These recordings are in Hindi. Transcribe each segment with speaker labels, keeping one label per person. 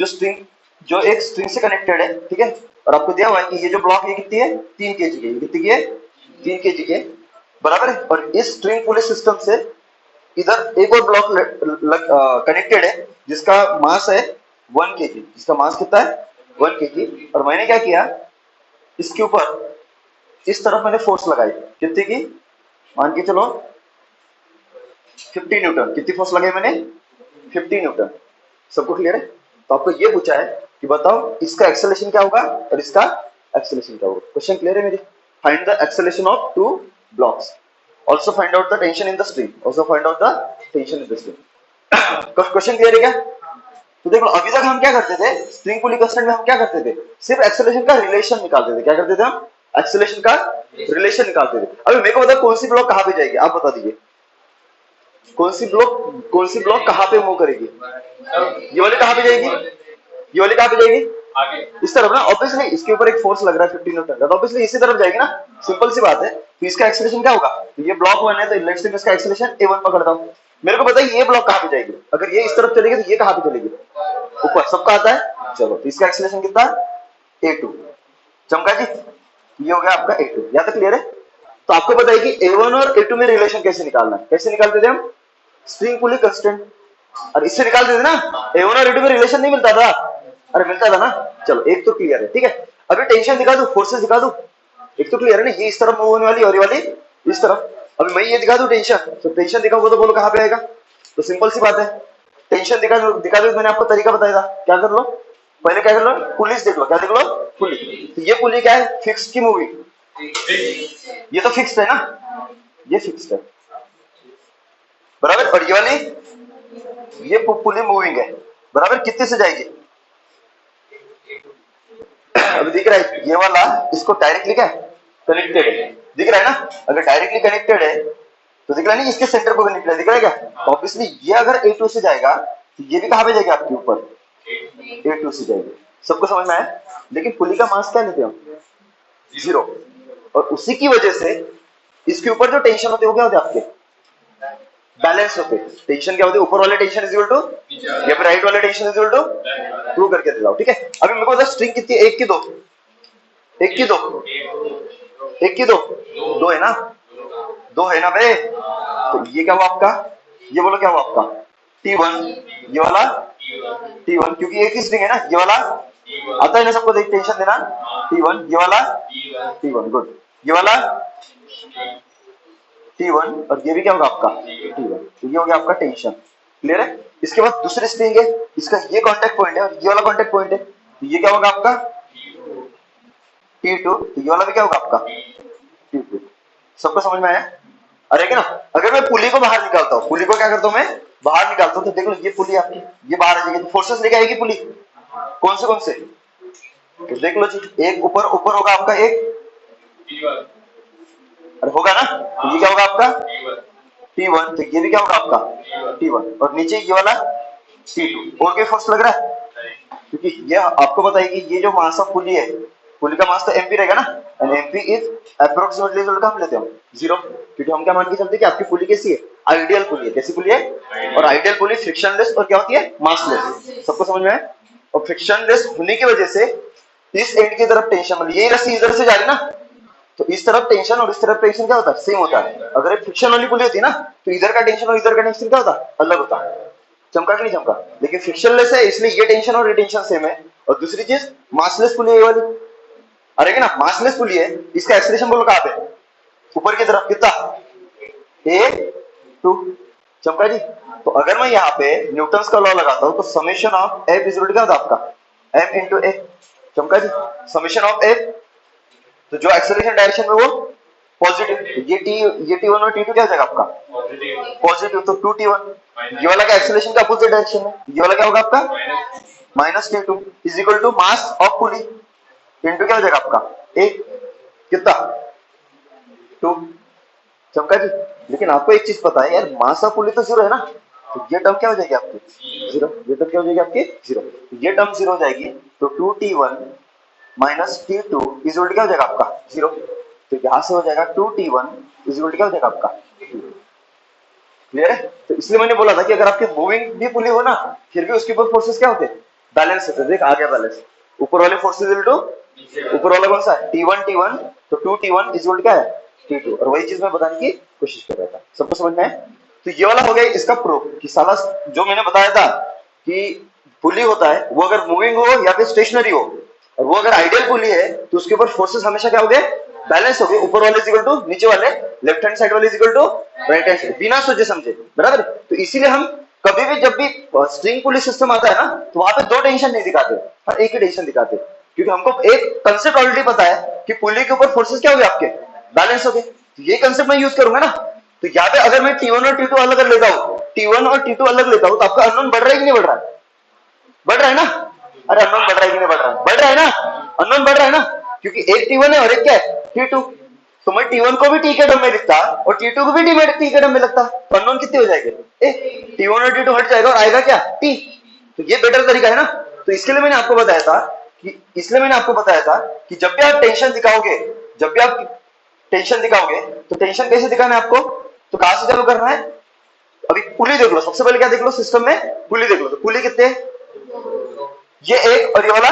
Speaker 1: जो स्ट्रिंग जो एक स्ट्रिंग से कनेक्टेड है, ठीक है, और आपको दिया हुआ है कि ये जो ब्लॉक ये कितनी है 3 kg की, कितनी की है 3 kg के बराबर है। और इस स्ट्रिंग पुलिस सिस्टम से इधर एक और ब्लॉक कनेक्टेड है जिसका मास है 1 kg, जिसका मास कितना है 1 kg। और मैंने क्या किया, इसके ऊपर इस तरफ मैंने फोर्स लगाई, कितनी की, मान के चलो 50 न्यूटन। कितनी फोर्स लगाई मैंने 50 न्यूटन। सबको क्लियर है? तो आपको ये पूछा है कि बताओ इसका एक्सेलरेशन क्या होगा और इसका एक्सेलरेशन क्या होगा। क्वेश्चन क्लियर है मेरी? Find the acceleration of two blocks, also find out the tension in the string, also find out the tension in the string. Question clear है क्या? तो देखो अभी तक हम क्या करते थे, स्ट्रिंग पुली कांस्टेंट में हम क्या करते थे, सिर्फ एक्सेलरेशन का रिलेशन निकालते थे। क्या करते थे हम? एक्सेलरेशन का रिलेशन निकालते थे। अभी मेरे को बता कौन सी ब्लॉक कहां पे जाएगी, आप बता दीजिए। कौन सी ब्लॉक कहां पे मूव करेगी? ये वाली कहां पे जाएगी? ये वाली कहां पे जाएगी? इस तरफ ना। ऑब्वियसली इसके ऊपर एक फोर्स लग रहा है 15 न्यूटन का, तो ऑब्वियसली इसी तरफ जाएगी ना, सिंपल सी बात है। तो इसका एक्सेलरेशन क्या होगा? तो ये ब्लॉक 1 है, तो लेट्स से इसका एक्सेलरेशन a1 पकड़ता हूं। मेरे को बताइए ये ब्लॉक कहां पे जाएगी? अगर ये इस तरफ चलेगी तो ये कहां पे चलेगी? ऊपर। सबका आता है? चलो, तो इसका एक्सेलरेशन कितना? a2। चमका जी, ये हो गया आपका a2। यहां तक क्लियर है? तो आपको बताइए कि a1 और a2 में रिलेशन कैसे निकालना है। कैसे निकालते थे हम? स्ट्रिंग पुली कांस्टेंट, और इससे निकालते थे ना। a1 और a2 में रिलेशन नहीं मिलता था? अरे मिलता था ना। चलो एक तो क्लियर है, ठीक है। अभी टेंशन दिखा दूं, फोर्सेस दिखा दूं? एक तो क्लियर है ना, ये इस तरफ मूव होने वाली और ये वाली इस तरफ। अभी मैं ये दिखा दूं टेंशन, तो टेंशन दिखाऊंगा तो बोलो कहां पे आएगा? तो सिंपल सी बात है, टेंशन दिखा दो। मैंने आपको तरीका बताया था, क्या कर लो पहले, क्या कर लो, पुलिस देख लो। क्या देख लो? पुली। तो ये पुली क्या है? फिक्स्ड की मूविंग। ये तो फिक्स्ड है ना, ये फिक्स्ड है बराबर। और ये वाली ये पुली मूविंग है बराबर। कितने से जाएगी? अभी दिख रहा है ये वाला, इसको डायरेक्टली क्या कनेक्टेड है, दिख रहा है ना। अगर डायरेक्टली कनेक्टेड है तो दिख रहा है नहीं, इसके सेंटर को कनेक्टेड है, दिख रहा है क्या? ऑब्वियसली ये अगर a2 से जाएगा तो ये भी कहां पे जाएगी? आपके ऊपर a2 से जाएगी। सबको समझ में आया? लेकिन पुली का मास क्या लेते हैं हम? 0। और उसी की वजह से इसके ऊपर जो टेंशन होते हैं वो क्या होते हैं आपके? बैलेंस होते। टेंशन क्या होती है? ऊपर वाले टेंशन इज इक्वल टू, या फिर राइट वाले tension is equal to prove करके दिलाओ, ठीक है। अभी मेरे को बता स्ट्रिंग कितनी है? 1 की 2? 1 की 2? 1 की 2? 2 है ना, 2 है ना बे। तो ये क्या हुआ आपका? ये बोलो क्या हुआ आपका? T1। ये वाला T1, क्योंकि एक ही स्ट्रिंग है ना। ये वाला आता है ना सबको, देख टेंशन देना। T1, ये वाला T1, गुड। ये वाला T1, और ये भी क्या होगा आपका? T1। तो ये हो गया आपका टेंशन। क्लियर है? इसके बाद दूसरी स्ट्रिंग है, इसका ये कांटेक्ट पॉइंट है और ये वाला कांटेक्ट पॉइंट है, तो ये क्या होगा आपका? T2। तो ये वाला भी क्या होगा आपका? T2। सबको समझ में आया? अरे क्या ना, अगर मैं पुली को बाहर निकालता हूँ, पुली को क्या करता हूँ मैं? बाहर निकालता हूँ, तो देख लो ये पुली आपकी ये बाहर आ जाएगी, तो फोर्सेस लेके आएगी पुली। कौन से? तो देख लो जी, एक ऊपर होगा आपका एक, अरे होगा ना। तो ये क्या होगा आपका? T1। तो ये भी क्या होगा आपका? T1। और नीचे ये वाला T2। और कोई फोर्स लग रहा है? क्योंकि ये आपको बताएगी ये जो मास ऑफ पुली है, पुली का मास तो mp रहेगा ना, एंड mp इज अप्रोक्सीमेटली हम लेते हैं 0, क्योंकि हम क्या मान के चलते हैं कि आपकी पुली कैसी है? आइडियल पुली है। कैसी पुली है? और आइडियल पुली फ्रिक्शनलेस और क्या होती है? मासलेस। सबको समझ में है? और फ्रिक्शनलेस होने की वजह से इस एंड की तरफ टेंशन, मतलब ये रस्सी इधर से जा रही ना, तो इस तरफ टेंशन और इस तरफ टेंशन क्या होता है? सेम होता है। अगर एक फ्रिक्शन वाली पुली होती है ना, तो इधर का टेंशन और इधर का टेंशन क्या होता है? अलग होता है। चमका कि नहीं चमका? लेकिन फ्रिक्शनलेस है इसलिए ये टेंशन और ये टेंशन सेम है। और दूसरी चीज मासलेस पुली है ये वाली। अरे ना, मासलेस पुली है, इसका एक्सेलरेशन बोलो कहां पे? ऊपर की तरफ। कितना? a2। चमका जी। तो अगर मैं यहाँ पे न्यूटन्स का लॉ लगाता हूं तो समेशन ऑफ f इज क्या होता है आपका? m into a। चमका जी, समेशन ऑफ f। तो जो एक्सेलरेशन डायरेक्शन में वो पॉजिटिव, ये T1 और T2 क्या हो जाएगा आपका? पॉजिटिव। तो 2T1। ये वाला का एक्सेलरेशन का अपोजिट डायरेक्शन है, ये वाला क्या होगा आपका? -T2 is equal to mass of pulley into क्या हो जाएगा आपका? एक। कितना? 2। चमका जी। लेकिन आपको एक चीज पता है यार, मास ऑफ पुली तो 0 है ना, तो ये टर्म क्या हो जाएगी आपकी? 0। ये टर्म क्या हो जाएगी आपकी? 0। ये टर्म 0 हो जाएगी, तो 2T1 -T2 is equal to क्या हो जाएगा आपका? 0। तो यहां से हो जाएगा 2T1 इज इक्वल टू क्या हो जाएगा आपका? क्लियर है? तो इसलिए मैंने बोला था कि अगर आपकी मूविंग भी पुली हो ना, फिर भी उसके ऊपर फोर्सेस क्या होते हैं? बैलेंस होते, देख आ गया बैलेंस। ऊपर वाले फोर्सेस इक्वल टू, ऊपर वाला कौन सा है T1 तो 2T1 इज इक्वल क्या है T2, और वही चीज मैं बताने की कोशिश कर रहा था। सबको समझ में है? तो ये वाला हो गया इसका प्रूफ कि साला जो मैंने बताया था कि पुली होता है वो अगर मूविंग हो या फिर स्टेशनरी हो, और वो अगर आइडियल पुली है तो उसके ऊपर फोर्सेस हमेशा क्या हो गए, बैलेंस हो गए। ऊपर वाले इज इक्वल टू नीचे वाले, लेफ्ट हैंड साइड वाले is equal to right hand side, बिना सोचे समझे, बराबर। तो इसीलिए हम कभी भी जब भी स्ट्रिंग पुली सिस्टम आता है ना, तो वहां पे दो टेंशन नहीं दिखाते, हर एक ही टेंशन दिखाते, क्योंकि हमको एक कंसेप्ट ऑलरेडी पता है कि पुली के ऊपर फोर्सेस क्या हो गए आपके, बैलेंस हो गए। तो ये कंसेप्ट मैं यूज करूंगा ना। तो यहाँ पे अगर मैं T1 और T2 अलग लेता हूँ, T1 और T2 अलग लेता हूँ, तो आपका अननोन बढ़ रहा है कि नहीं बढ़ रहा है? बढ़ रहा है ना? अरे अननोन बढ़ रहा है कि नहीं बढ़ रहा है? बढ़ रहा है ना? अननोन बढ़ रहा है ना, क्योंकि एक T1 है और एक क्या है T2। तो मैं T1 को भी T के टर्म में लिखता और T2 को भी T के टर्म में लगता, तो अननोन कितने हो जाएंगे? T1 और T2 हट जाएगा और आएगा क्या T। तो ये बेटर तरीका है ना। तो इसके लिए मैंने आपको बताया था कि जब भी आप टेंशन दिखाओगे, तो टेंशन कैसे दिखाना है आपको, तो कहां से चालू करना है? अभी पुली देख लो, सबसे पहले क्या देख लो सिस्टम में, पुली देख लो। तो पुली कितने, ये एक और ये वाला।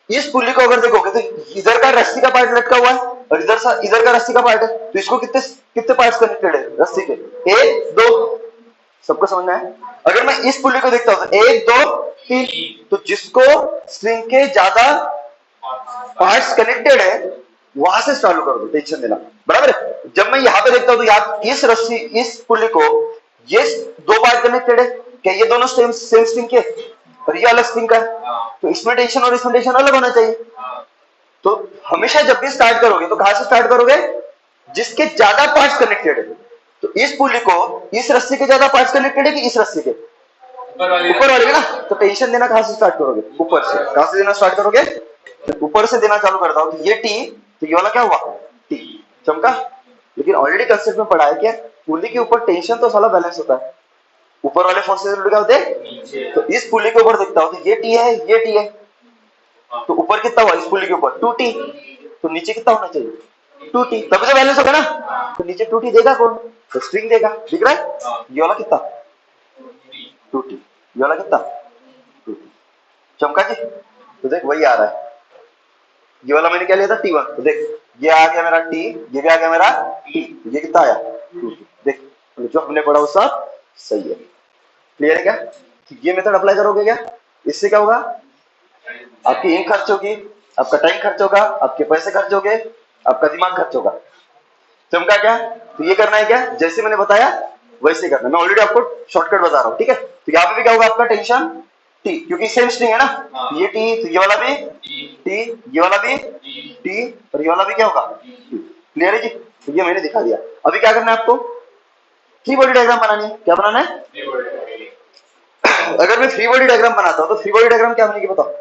Speaker 1: इस पुली को अगर देखोगे तो इधर का रस्सी का पार्ट लटका हुआ है और इधर का रस्सी का पार्ट है, तो इसको कितने कितने पार्ट्स कनेक्टेड है रस्सी के? एक दो। सबको समझना है? अगर मैं इस पुली को देखता हूं तो एक दो तीन, तो जिसको स्ट्रिंग के ज्यादा पार्ट्स कनेक्टेड है वहां से चालू कर दो टेंशन देना, बराबर है। जब मैं यहाँ पे देखता हूँ तो यार इस पुली को ये दो पार्ट कनेक्टेड है, क्या ये दोनों सेम स्ट्रिंग के, और ये अलग स्ट्रिंग का है, तो इसमें टेंशन और इसमें टेंशन अलग होना चाहिए। तो हमेशा जब भी स्टार्ट करोगे तो कहां से स्टार्ट करोगे? जिसके ज्यादा पार्ट्स कनेक्टेड है। तो इस पुली को इस रस्सी के ज्यादा पार्ट्स कनेक्टेड है कि इस रस्सी के? ऊपर वाले ना। तो टेंशन देना कहां से स्टार्ट करोगे? ऊपर से। कहां से देना स्टार्ट करोगे? तो ऊपर से देना चालू करता हूं, तो ये टी, तो ये वाला क्या हुआ टी, चमका। लेकिन ऑलरेडी कंसेप्ट में पढ़ा है क्या, पुली के ऊपर टेंशन तो साला बैलेंस होता है, ऊपर वाले फोर्सेस क्या होते हैं। तो इस पुली के ऊपर देखता हूं तो ये टी है, ये टी है, तो ऊपर कितना हुआ इस पुली के ऊपर 2T, तो नीचे कितना होना चाहिए 2T, तभी तो बैलेंस होगा ना। तो नीचे 2T देगा कौन? तो स्ट्रिंग देगा, दिख रहा है? ये वाला कितना 2T, ये वाला कितना 2T, चमका जी। तो देख वही आ रहा है, ये वाला मैंने क्या लिया था T1, तो देख ये आ गया मेरा T, ये भी आ गया मेरा T, ये कितना आया 2T। देख जो हमने पढ़ा वो सब सही है, क्लियर है क्या? ये मेथड अप्लाई करोगे क्या, इससे क्या होगा? आपकी इंक खर्च होगी, आपका टाइम खर्च होगा, आपके पैसे खर्च होंगे, आपका दिमाग खर्च होगा। चमका क्या? तो ये करना है क्या, जैसे मैंने बताया वैसे करना। मैं ऑलरेडी आपको शॉर्टकट बता रहा हूँ, ठीक है? तो यहाँ पे भी क्या होगा आपका टेंशन टी, क्योंकि सेम स्ट्रिंग है ना, ये टी, तो ये वाला भी टी, ये वाला भी टी, और ये वाला भी क्या होगा टी। क्लियर है जी? तो ये मैंने दिखा दिया। अभी क्या करना है आपको? फ्री बॉडी डायग्राम बनानी है। क्या बनाना है? अगर मैं फ्री बॉडी डायग्राम बनाता हूँ तो फ्री बॉडी डायग्राम क्या बनेगी बताओ,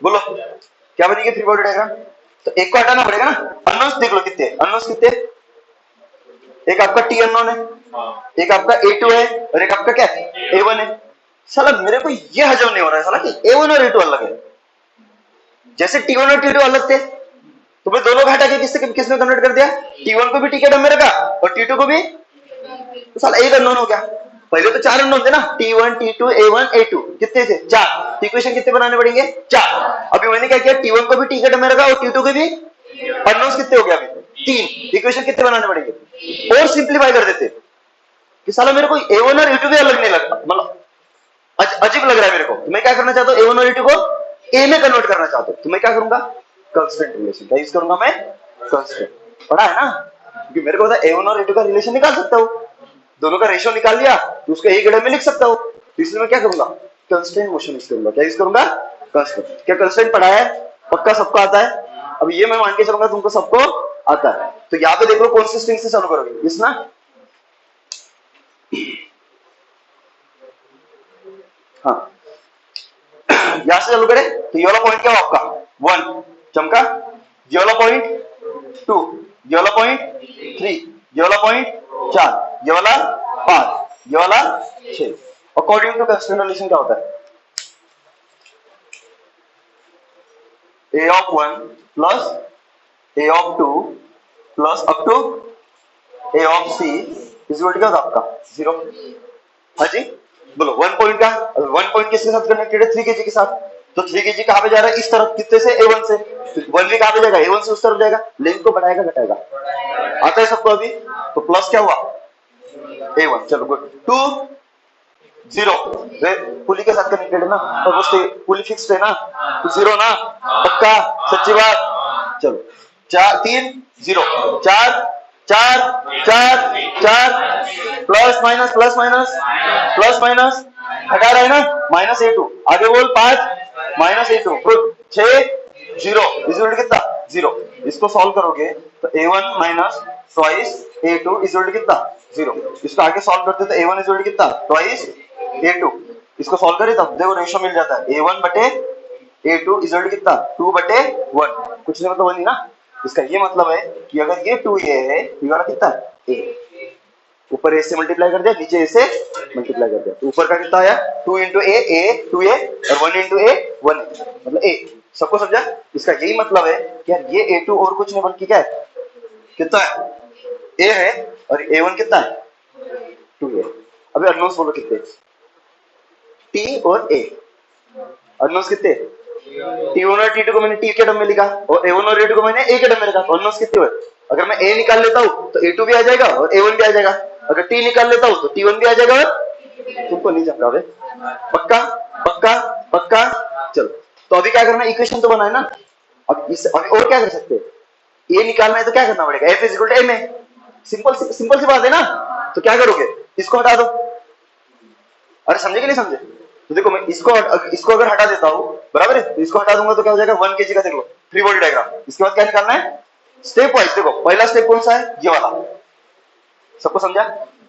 Speaker 1: बोलो क्या बनेगी फ्री बॉडी डायग्राम? तो एक को हटाना पड़ेगा ना। अननोन्स देख लो कितने, अननोन्स कितने, एक आपका टी अननोन है, एक आपका A2 है, और एक आपका क्या A1 है। साला मेरे को ये हजम नहीं हो रहा है साला कि A1 और A2 अलग है। जैसे T1 और T2 अलग थे, तो मैं दोनों को हटा के किस में कन्वर्ट कर दिया? T1 को भी टी के टर्म में रखा और T2 को भी, तो साला एक अननोन हो गया। पहले तो चार अननोन थे ना, T1 T2 A1 A2, कितने थे? चार। इक्वेशन कितने बनाने पड़ेंगे? चार। अभी मैंने क्या किया, T1 को भी टी के टर्म में रखा और T2 को भी, अननोन्स कितने हो गया अभी? तीन। इक्वेशन कितने बनाने पड़ेंगे? और सिंप्लीफाई कर देते कि साला मेरे को A1 और A2 भी अलग नहीं लगता, मतलब अजीब लग रहा है मेरे को। तो मैं क्या करना चाहता हूँ, A1 और A2 को A में कन्वर्ट करना चाहता हूँ। तो मैं क्या करूंगा, कंस्टेंट रिलेशन का यूज करूंगा मैं, कंस्टेंट। पढ़ा है ना? क्योंकि मेरे को पता है A1 और A2 का रिलेशन निकाल सकता हूँ, दोनों का रेशियो निकाल लिया तो उसको एक गड़े में लिख सकता हूँ। तो इसलिए मैं क्या करूंगा, कंस्टेंट मोशन यूज करूंगा। क्या यूज करूंगा? कंस्टेंट। क्या कंस्टेंट पढ़ा है? पक्का सबको आता है? अब ये मैं मान के चलूंगा तुमको सबको आता है। तो यहाँ पे देखो कौन सी स्ट्रिंग से चालू करोगे, इस ना, हाँ यहां से चालू करें तो ये वाला पॉइंट क्या हो आपका 1, चमका। ये वाला पॉइंट 2, ये वाला पॉइंट 3, ये वाला पॉइंट 4, ये वाला 5, ये वाला 6। अकॉर्डिंग टू कंस्टेंट रिलेशन क्या होता है, A of 1 plus A of 2 plus up to A of C is equal to क्या होता है आपका 0। हाँ जी, बोलो 1 पॉइंट का, 1 पॉइंट किसके साथ कनेक्टेड है? 3 kg के साथ। तो 3 kg कहां पे जा रहा है? इस तरफ, कितने से? A1 से। तो 1 भी कहां पे जाएगा? A1 से उस तरफ जाएगा। लेंथ को बढ़ाएगा घटाएगा? आता है सबको अभी? तो प्लस क्या हुआ? A1। चलो गुड। 2 0 पुली के साथ कनेक्टेड है ना, और वो पुली फिक्स्ड है ना, तो 0 ना, पक्का? सच्ची बात? चलो 4 3 0 4 4 4 4 plus minus plus minus plus minus हटा रहा है ना, माइनस A2। आगे बोल 5 माइनस A2 गुड। 6 0 इज कितना? 0। इसको सॉल्व करोगे तो A1 minus twice A2 is कितना? 0। इसको आगे सॉल्व करते तो A1 इज कितना? Twice A2। इसको सॉल्व करें तब देखो रेशियो मिल जाता है। A1 बटे A2 इज कितना? 2 बटे 1। कुछ नहीं मतलब 1 ही ना। इसका ये मतलब है कि अगर ये 2A है तो ये वाला कितना है? A। ऊपर A से मल्टीप्लाई कर दिया, नीचे A से मल्टीप्लाई कर दिया, तो ऊपर का कितना आया? 2 इंटू A 2A, और 1 इंटू A 1, मतलब A। सबको समझा? इसका यही मतलब है कि यार ये A2 और कुछ नहीं बल्कि क्या है? कितना है? A है, और A1 कितना है? 2A। अभी अननोन्स बोलो कितने? T और A। अननोन्स कितने? T1 और T2 को मैंने T के टर्म में लिखा, और A1 और A2 को मैंने A के टर्म में लिखा। तो अननोन्स कितने हुए? अगर मैं A निकाल लेता हूँ तो A2 भी आ जाएगा और A1 भी आ जाएगा। अगर T निकाल लेता हूँ तो T1 भी आ जाएगा। और तुमको नहीं समझा? पक्का पक्का पक्का? चलो तो अभी क्या करना है? इक्वेशन तो बनाए ना। अब इस अभी और क्या कर सकते हैं? A निकालना है तो क्या करना पड़ेगा? F is equal to M है। सिंपल सी बात है ना। तो क्या करोगे? इसको हटा दो। अरे समझे कि नहीं समझे? तो देखो मैं इसको अगर हटा देता हूँ, बराबर है, तो इसको हटा दूंगा तो क्या हो जाएगा? 1 kg का। देखो फ्री बॉडी डायग्राम। इसके बाद क्या निकालना है? Step wise. देखो पहला स्टेप कौन सा है? ये वाला। सबको समझा?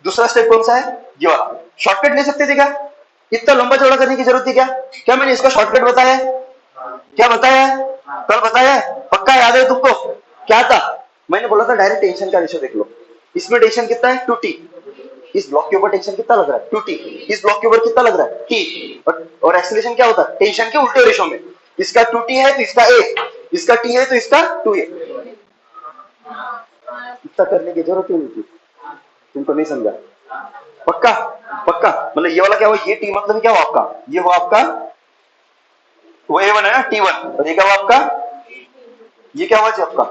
Speaker 1: दूसरा स्टेप कौन सा है? ये वाला। शॉर्टकट ले सकते थे क्या? इतना लंबा चौड़ा करने की जरूरत थी क्या? क्या मैंने इसका शॉर्टकट बताया? क्या बताया? कल बताया? पक्का याद है तुमको? क्या था? मैंने बोला था डायरेक्ट टेंशन का रेशियो देख लो। इसमें टेंशन कितना है? 2T। इस ब्लॉक के ऊपर टेंशन कितना लग रहा है? 2T। इस ब्लॉक के ऊपर कितना लग रहा है? T। और एक्सेलरेशन क्या होता है? टेंशन के उल्टे रेशियो में। इसका 2T है तो इसका A, इसका T है तो इसका 2A। इतना करने की जरूरत ही नहीं थी। तुमको नहीं समझा? पक्का पक्का? मतलब ये वाला क्या हुआ? ये T मतलब क्या हुआ आपका? ये हुआ आपका वो A1 है ना, T1। और ये क्या हुआ आपका? ये क्या हुआ जी आपका?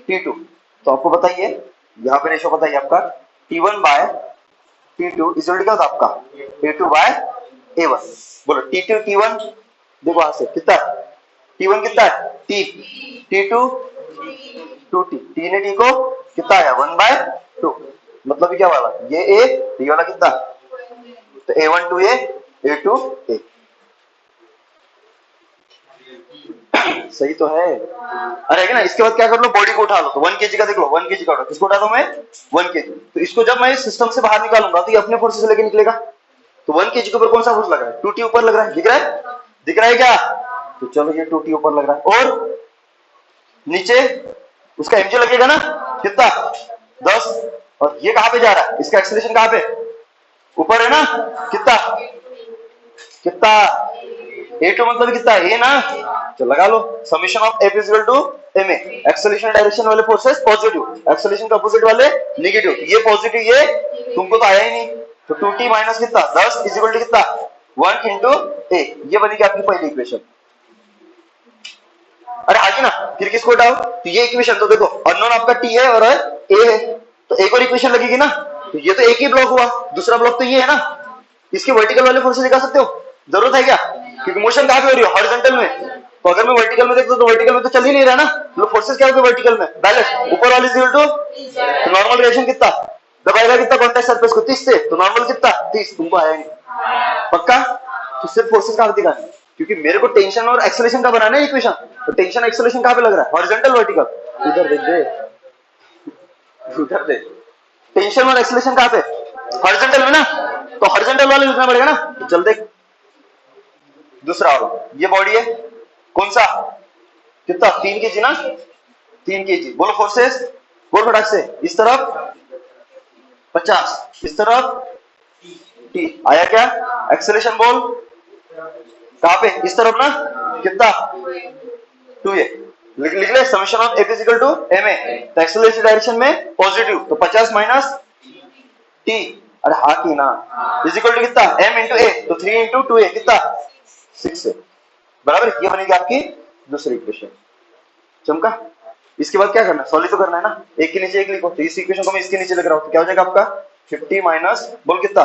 Speaker 1: T2। तो आपको बताइए, यहाँ पे रेशियो बताइए आपका। T1 बाय T2 इज क्या होता आपका? A2 bye A1। बोलो T2 T1। देखो यहां से कितना है? T1 कितना है? T। T2 2T। T ने T को कितना आया? 1/2। मतलब क्या वाला? ये A, ये वाला कितना? तो A1 2A, A2 A। सही तो है? अरे है ना। इसके बाद क्या कर लो? बॉडी को उठा लो। तो 1 kg का देख लो, 1 kg का उठा। किसको उठा दो मैं? 1 kg। तो इसको जब मैं सिस्टम से बाहर निकालूंगा तो ये अपने फोर्स से लेके निकलेगा। तो 1 kg के ऊपर कौन सा फोर्स लग रहा है? 2T ऊपर लग रहा है। दिख रहा है? दिख रहा है क्या? तो चलो ये 2T ऊपर लग रहा है, और नीचे उसका mg लगेगा ना, कितना? 10। और ये कहां पे जा रहा है? इसका एक्सेलरेशन कहां पे? ऊपर है ना, कितना? कितना? A2 मतलब कितना? A ना। तो लगा लो summation of F is equal to ma। Acceleration direction वाले फोर्सेस पॉजिटिव, एक्सेलरेशन का अपोजिट वाले नेगेटिव। ये पॉजिटिव, ये तुमको तो आया ही नहीं। तो 2T माइनस कितना? 10 इज इक्वल टू कितना? 1 इंटू A। ये बनेगी आपकी पहली इक्वेशन। अरे आगे ना, फिर किसको हटाओ? तो ये इक्वेशन तो देखो अननोन आपका T है और A है, तो एक और इक्वेशन लगेगी ना। तो ये तो एक ही ब्लॉक हुआ, दूसरा ब्लॉक तो ये है ना। इसके वर्टिकल वाले फोर्सेस दिखा सकते हो? जरूरत है क्या? क्योंकि मोशन कहां पे हो रही है? हॉरिजॉन्टल में। तो अगर मैं वर्टिकल में देखता तो वर्टिकल में तो चल ही नहीं रहा ना। तो फोर्सेस क्या होंगे वर्टिकल में? बैलेंस। ऊपर वाली इक्वल टू, तो नॉर्मल रिएक्शन कितना दबाएगा? कितना कांटेक्ट सरफेस को? 30 से। तो नॉर्मल कितना? 30। तुमको आया नहीं? पक्का? तो सिर्फ फोर्सेस कहां दिखाने? क्योंकि मेरे को टेंशन और एक्सेलरेशन का बनाना है इक्वेशन। तो टेंशन एक्सेलरेशन कहां पे लग रहा है? Horizontal vertical? उधर देख दे, उधर दे। टेंशन और एक्सेलरेशन कहां पे? हॉरिजॉन्टल में ना। तो हॉरिजॉन्टल वाले लिखना पड़ेगा ना। तो चल देख दूसरा वाला। ये बॉडी है, कौन सा? कितना? 3 kg ना, 3 kg। बोलो फोर्सेस, बोल फटाक से। इस तरफ 50, इस तरफ T। आया क्या? एक्सेलरेशन बोल कहां पे? इस तरफ ना, कितना? 2A। लिख ले summation of F is equal to ma। तो एक्सेलरेशन डायरेक्शन में पॉजिटिव, तो 50 माइनस T अरे हाँ की ना, इज इक्वल टू कितना m इंटू ए, तो 3 इंटू 2a कितना 6 है, बराबर। ये बनेगी आपकी दूसरी इक्वेशन। चमका। इसके बाद क्या करना है, सॉल्व तो करना है ना, एक के नीचे एक लिखो, तो इस इक्वेशन को मैं इसके नीचे लग रहा हूँ, तो क्या हो जाएगा आपका 50 माइनस बोल कितना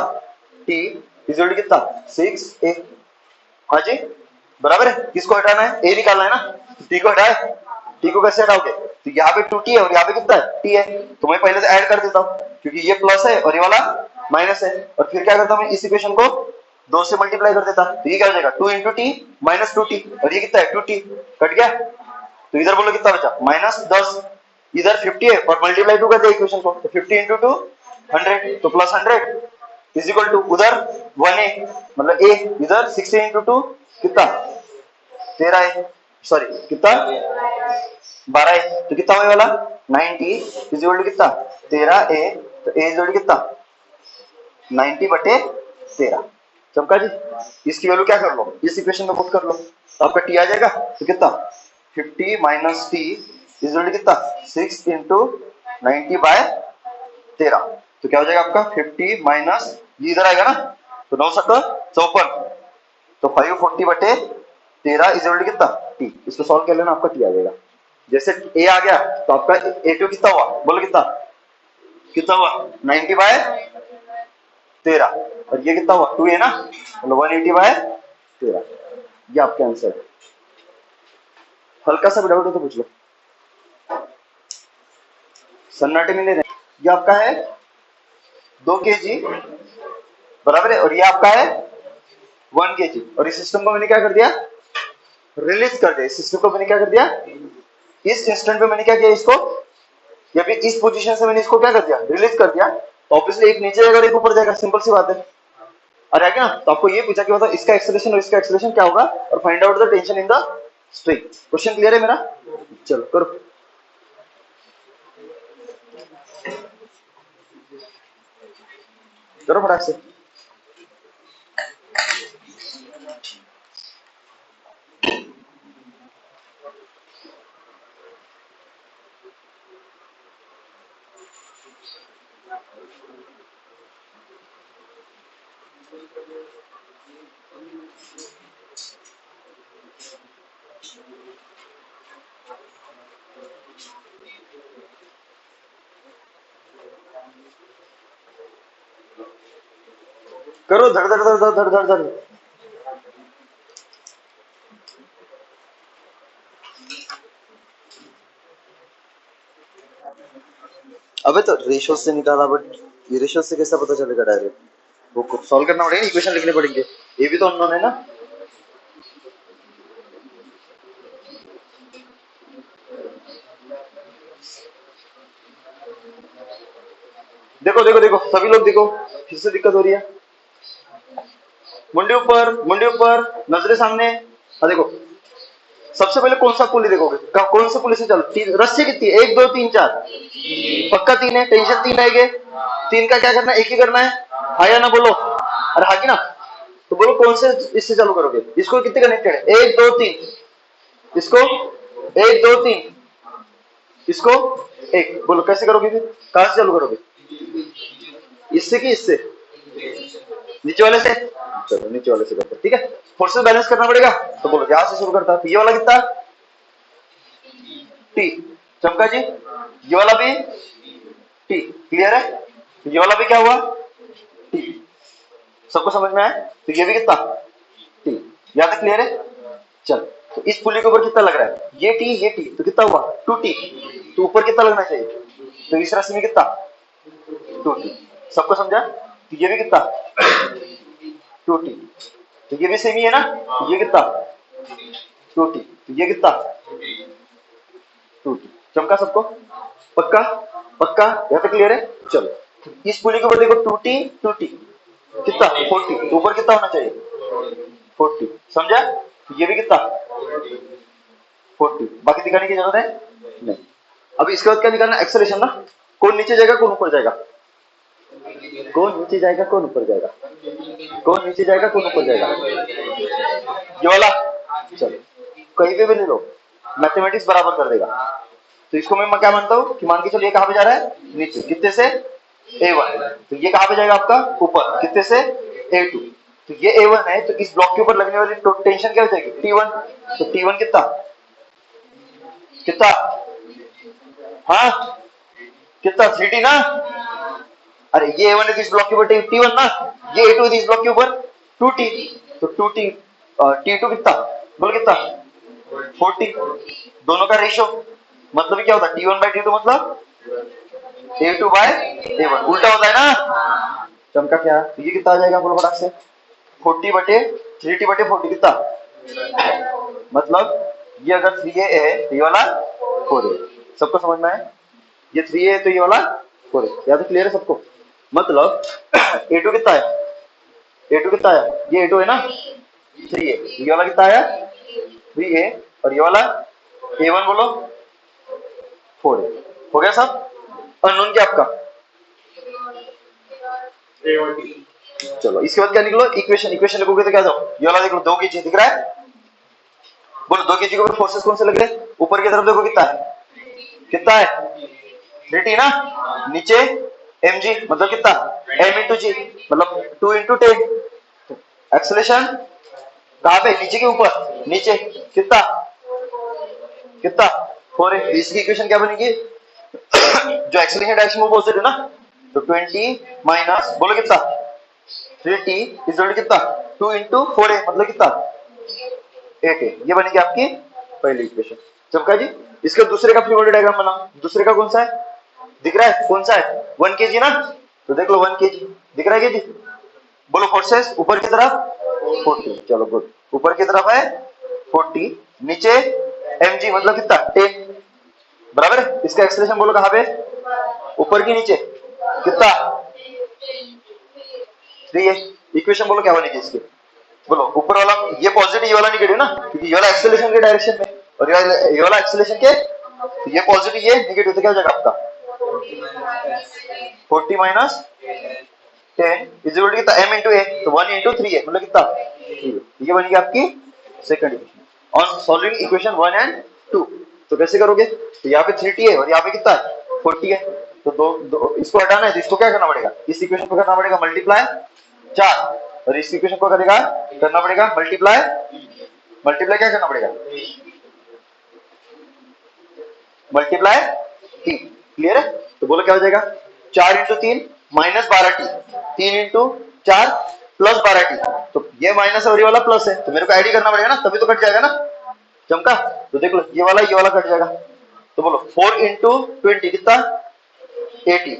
Speaker 1: t इज इक्वल टू कितना 6a। हाँ जी बराबर है। किसको हटाना है, a निकालना है ना, t को हटाए, t को कैसे हटाओगे, तो यहाँ पे 2t है और यहाँ पे कितना है t है, तो मैं पहले से ऐड कर देता हूँ क्योंकि ये प्लस है और ये वाला माइनस है, और फिर क्या करता हूँ मैं इस इक्वेशन को 2 से मल्टीप्लाई कर देता, तो ये क्या हो जाएगा 2 इंटू टी माइनस 2t, और ये कितना है 2t, कट गया, तो इधर बोलो कितना बचा -10, इधर 50 है और मल्टीप्लाई 2 कर दे इक्वेशन को, तो 50 इंटू 2 100, तो प्लस 100 इज इक्वल टू उधर 1a मतलब a, इधर 6a इंटू 2 कितना 13 है, सॉरी कितना 12 है, तो कितना होने वाला 90 इज इक्वल टू कितना 13a, तो a इज इक्वल टू कितना 90 बटे 13। चमका जी, इसकी वैल्यू क्या कर लो, इस इक्वेशन में पुट कर लो, तो आपका t आ जाएगा, तो कितना 50 minus T is equal to कितना 6 इंटू 90 बाय 13, तो क्या हो जाएगा आपका 50 माइनस ये इधर आएगा ना, तो 9 सत्तर 54, तो 540 बटे 13 इज इक्वल टू कितना टी, इसको सॉल्व कर लेना, आपका टी आ जाएगा। जैसे ए आ गया तो आपका a2 कितना हुआ, बोलो कितना कितना हुआ 90 बाय 13, और ये कितना हुआ 2 है ना, मतलब 180 बाय 13, ये आपके आंसर है। हल्का सा भी डाउट हो तो पूछ लो, सन्नाटे में ले रहे, ये आपका है 2 kg बराबर है, और ये आपका है 1 kg, और इस सिस्टम को मैंने क्या कर दिया रिलीज कर दिया, इस सिस्टम को मैंने क्या कर दिया, इस इंस्टेंट पे मैंने क्या किया इसको, या फिर इस पोजीशन से मैंने इसको क्या कर दिया रिलीज कर दिया, तो ऑब्वियसली एक नीचे जाएगा और एक ऊपर जाएगा, सिंपल सी बात है। अरे आगे ना, तो आपको ये पूछा कि मतलब इसका एक्सेलरेशन और इसका एक्सेलरेशन क्या होगा, और find out the tension in the string. Question clear है मेरा, चलो करो। करो फटाक से। करो धड़ धड़ धड़ धड़ धड़ धड़ धड़। अबे तो रेशो से निकाला, बट ये रेशो से कैसा पता चलेगा डायरेक्ट, वो सॉल्व करना पड़ेगा, इक्वेशन लिखने पड़ेंगे, ये भी तो अननोन है ना। देखो देखो देखो सभी लोग देखो, फिर से दिक्कत हो रही है, मुंडी ऊपर नजरे सामने। हाँ देखो, सबसे पहले कौन सा पुली देखोगे, कौन सा पुली से चलो, रस्सी कितनी है 1 2 3 4, पक्का 3 है, टेंशन 3 रहेंगे, 3 का क्या करना है, एक ही करना है, हाँ या ना बोलो, अरे हाँ की ना, तो बोलो कौन से इससे चालू करोगे, इसको कितने कनेक्टेड है 1 2 3, इसको 1 2 3, इसको 1, बोलो कैसे करोगे, फिर कहां से चालू करोगे, इससे कि इससे, नीचे वाले से, चलो नीचे वाले से करते हैं, ठीक है, फोर्सेस बैलेंस करना पड़ेगा, तो बोलो यहां से शुरू करता है, तो ये वाला कितना टी, चमका जी, ये वाला भी टी, क्लियर है, तो ये वाला भी क्या हुआ टी, सबको समझ में आया, तो ये भी कितना टी, यहां तक क्लियर है। चल, तो इस पुली के ऊपर कितना लग रहा है, ये टी, तो कितना हुआ 2t, तो ऊपर कितना लगना चाहिए, तो इस राशि में कितना 2t, सबको समझा, तो ये भी कितना 2t, तो ये भी सेम ही है ना, तो ये कितना 2t, तो ये कितना 2t, चमका सबको, पक्का पक्का, यहाँ तक क्लियर है। चलो इस पुली के ऊपर देखो 2t कितना 40, ऊपर कितना होना चाहिए 40, समझा, तो ये भी कितना 40, बाकी दिखाने की जरूरत है नहीं। अब इसके बाद क्या निकालना, एक्सेलरेशन ना, कौन नीचे जाएगा कौन ऊपर जाएगा, कौन नीचे जाएगा कौन ऊपर जाएगा, कौन नीचे जाएगा कौन ऊपर जाएगा, ये वाला, चलो कहीं पे भी ले लो, मैथमेटिक्स बराबर कर देगा, तो इसको मैं क्या मानता हूँ कि मान के चलिए कहां पे जा रहा है नीचे, कितने से A1, तो ये कहाँ पे जाएगा आपका ऊपर, कितने से A2, तो ये A1 है, तो इस ब्लॉक के ऊपर लगने वाली टेंशन क्या हो जाएगी T1, तो T1 कितना कितना, हाँ कितना 3T ना, अरे ये A1 है तो इस ब्लॉक के ऊपर T1 ना, ये A2 है तो इस ब्लॉक के ऊपर 2T, तो 2T T2 कितना, बोल कितना 40, दोनों का रेशियो मतलब क्या होता है T1/T2 मतलब A2/A1, उल्टा होता है ना, चमका क्या, तो ये कितना आ जाएगा बोलो फटाक से 40/3T/40 कितना, मतलब ये अगर 3A है तो ये वाला 4A, सबको समझ में है, ये 3A है तो ये वाला 4A, या तो क्लियर है सबको, मतलब A2 कितना है, A2 कितना है, ये A2 है ना 3A, ये वाला कितना आया 3A, और ये वाला A1 बोलो 4A, हो गया सब, अननोन क्या आपका, चलो इसके बाद क्या निकलो, इक्वेशन, इक्वेशन लिखोगे तो क्या जाओ, ये वाला देख लो 2 kg दिख रहा है, बोलो 2 kg के ऊपर फोर्सेस कौन से लग रहे हैं, ऊपर की तरफ देखो कितना है, कितना है 3T ना, नीचे mg मतलब कितना m इंटू जी, मतलब 2 इंटू 10, एक्सेलेरेशन कहाँ पे, नीचे के ऊपर, नीचे कितना कितना 4A, इसकी इक्वेशन क्या बनेगी जो एक्सेलेरेशन डायरेक्शन में अपोजिट है ना, तो 20 माइनस बोलो कितना 3T इज इक्वल टू कितना 2 इंटू 4A मतलब कितना 8A, ये बनेगी आपकी पहली इक्वेशन, चमका जी। इसका दूसरे का फ्री बॉडी डायग्राम बनाओ, दूसरे का कौन सा है दिख रहा है, कौन सा है 1 kg ना, तो देख लो 1 kg दिख रहा है kg, बोलो फोर्सेस ऊपर की तरफ 40, चलो गुड, ऊपर की तरफ है 40, नीचे mg मतलब कितना 10, बराबर है, इसका एक्सेलरेशन बोलो कहाँ पे, ऊपर की नीचे कितना 3A, इक्वेशन बोलो क्या बनेगी इसकी, बोलो ऊपर वाला ये पॉजिटिव, ये वाला नेगेटिव ना, क्योंकि ये वाला एक्सेलरेशन के डायरेक्शन में और ये वाला एक्सेलरेशन के, तो ये पॉजिटिव ये नेगेटिव, तो क्या हो जाएगा आपका 40 माइनस 10 इज इक्वल टू कितना m इंटू a, तो 1 इंटू 3a मतलब कितना 3, ये बनेगी आपकी second equation. On solving equation 1 and 2 तो कैसे करोगे, तो यहाँ पे 3t है और यहाँ पे कितना है 40 है, तो दो इसको हटाना है तो इसको क्या करना पड़ेगा, इस इक्वेशन को करना पड़ेगा मल्टीप्लाई 4, और इस इक्वेशन को करेगा करना पड़ेगा मल्टीप्लाई, मल्टीप्लाई क्या करना पड़ेगा मल्टीप्लाई 3, क्लियर है, तो बोलो क्या हो जाएगा 4 into 3 minus 12t, 3 into 4 plus 12t, तो ये माइनस है और ये वाला प्लस है, तो मेरे को ऐड ही करना पड़ेगा ना, तभी तो कट जाएगा ना, चमका, तो देख लो ये वाला कट जाएगा, तो बोलो 4 इंटू 20 कितना 80,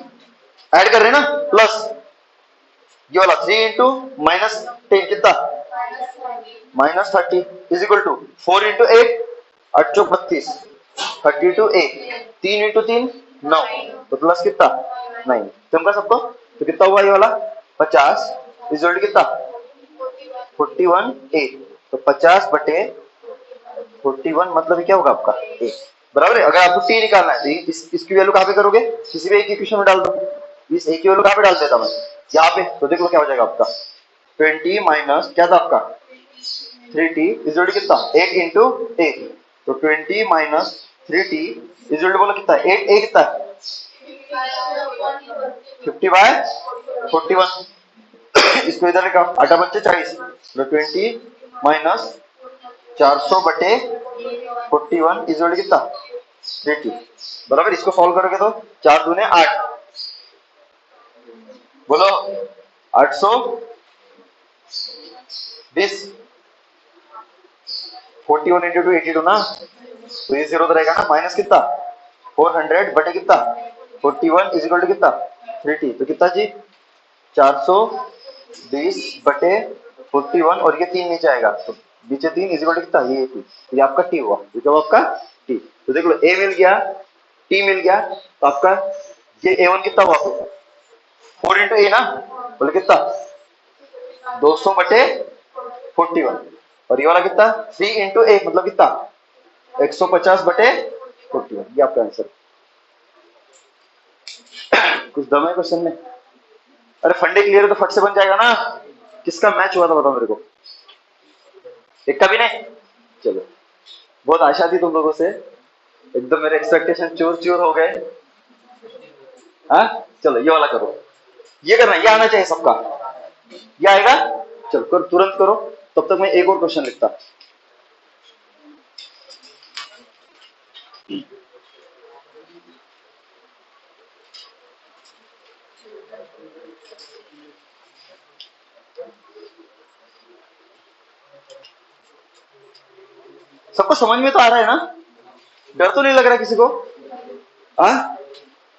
Speaker 1: ऐड कर रहे हैं ना प्लस, ये वाला 3 इंटू माइनस 10 कितना minus 30 is equal to 4 into 8 8 चौक 32, 32a, 3 इंटू 3 9, तो प्लस कितना 9, चमका सबको, तो कितना हुआ ये वाला 50 इज इक्वल टू कितना 41a, तो 50 बटे 41 मतलब क्या होगा आपका a, बराबर है, अगर आपको t निकालना है तो इसकी वैल्यू कहाँ पे करोगे, किसी भी एक इक्वेशन में डाल दो, इस a की वैल्यू कहाँ पे डाल देता मैं यहाँ पे, तो देख लो क्या हो जाएगा आपका 20 माइनस क्या था आपका 3t इज इक्वल टू कितना 8 इंटू a, तो 20 minus 3t is equal to बोलो कितना 8a कितना 50/41, इसको इधर लिखा 8 बच्चे 40, तो 20 माइनस 400 बटे 41 इज इक्वल टू कितना 3t, बराबर, इसको सॉल्व करोगे तो 4 दूने 8, बोलो 820, 41 इंटू 2 82 ना, तो ये जीरो तो रहेगा ना, माइनस कितना 400 बटे कितना 41 इज इक्वल टू कितना 3t, तो कितना जी 420 बटे 41, और ये 3 नीचे आएगा, तो नीचे 3 इज इक्वल टू कितना ये 2, ये आपका t हुआ, ये क्या हुआ आपका t, तो देख लो a मिल गया t मिल गया, तो आपका ये a1 कितना हुआ 4 इंटू a ना, बोले कितना 200 बटे 41, और ये वाला कितना 3 इंटू ए मतलब कितना 150 बटे 41, ये आपका आंसर। कुछ दम है क्वेश्चन में, अरे फंडे क्लियर है तो फट से बन जाएगा ना, किसका मैच हुआ था बताओ मेरे को, एक का भी नहीं, चलो बहुत आशा थी तुम लोगों से, एकदम मेरे एक्सपेक्टेशन चूर चूर हो गए, हाँ चलो ये वाला करो, ये करना, ये आना चाहिए सबका, ये आएगा। चलो करो, तुरंत करो, तब तक मैं एक और क्वेश्चन लिखता। सबको समझ में तो आ रहा है ना? डर तो नहीं लग रहा किसी को? हाँ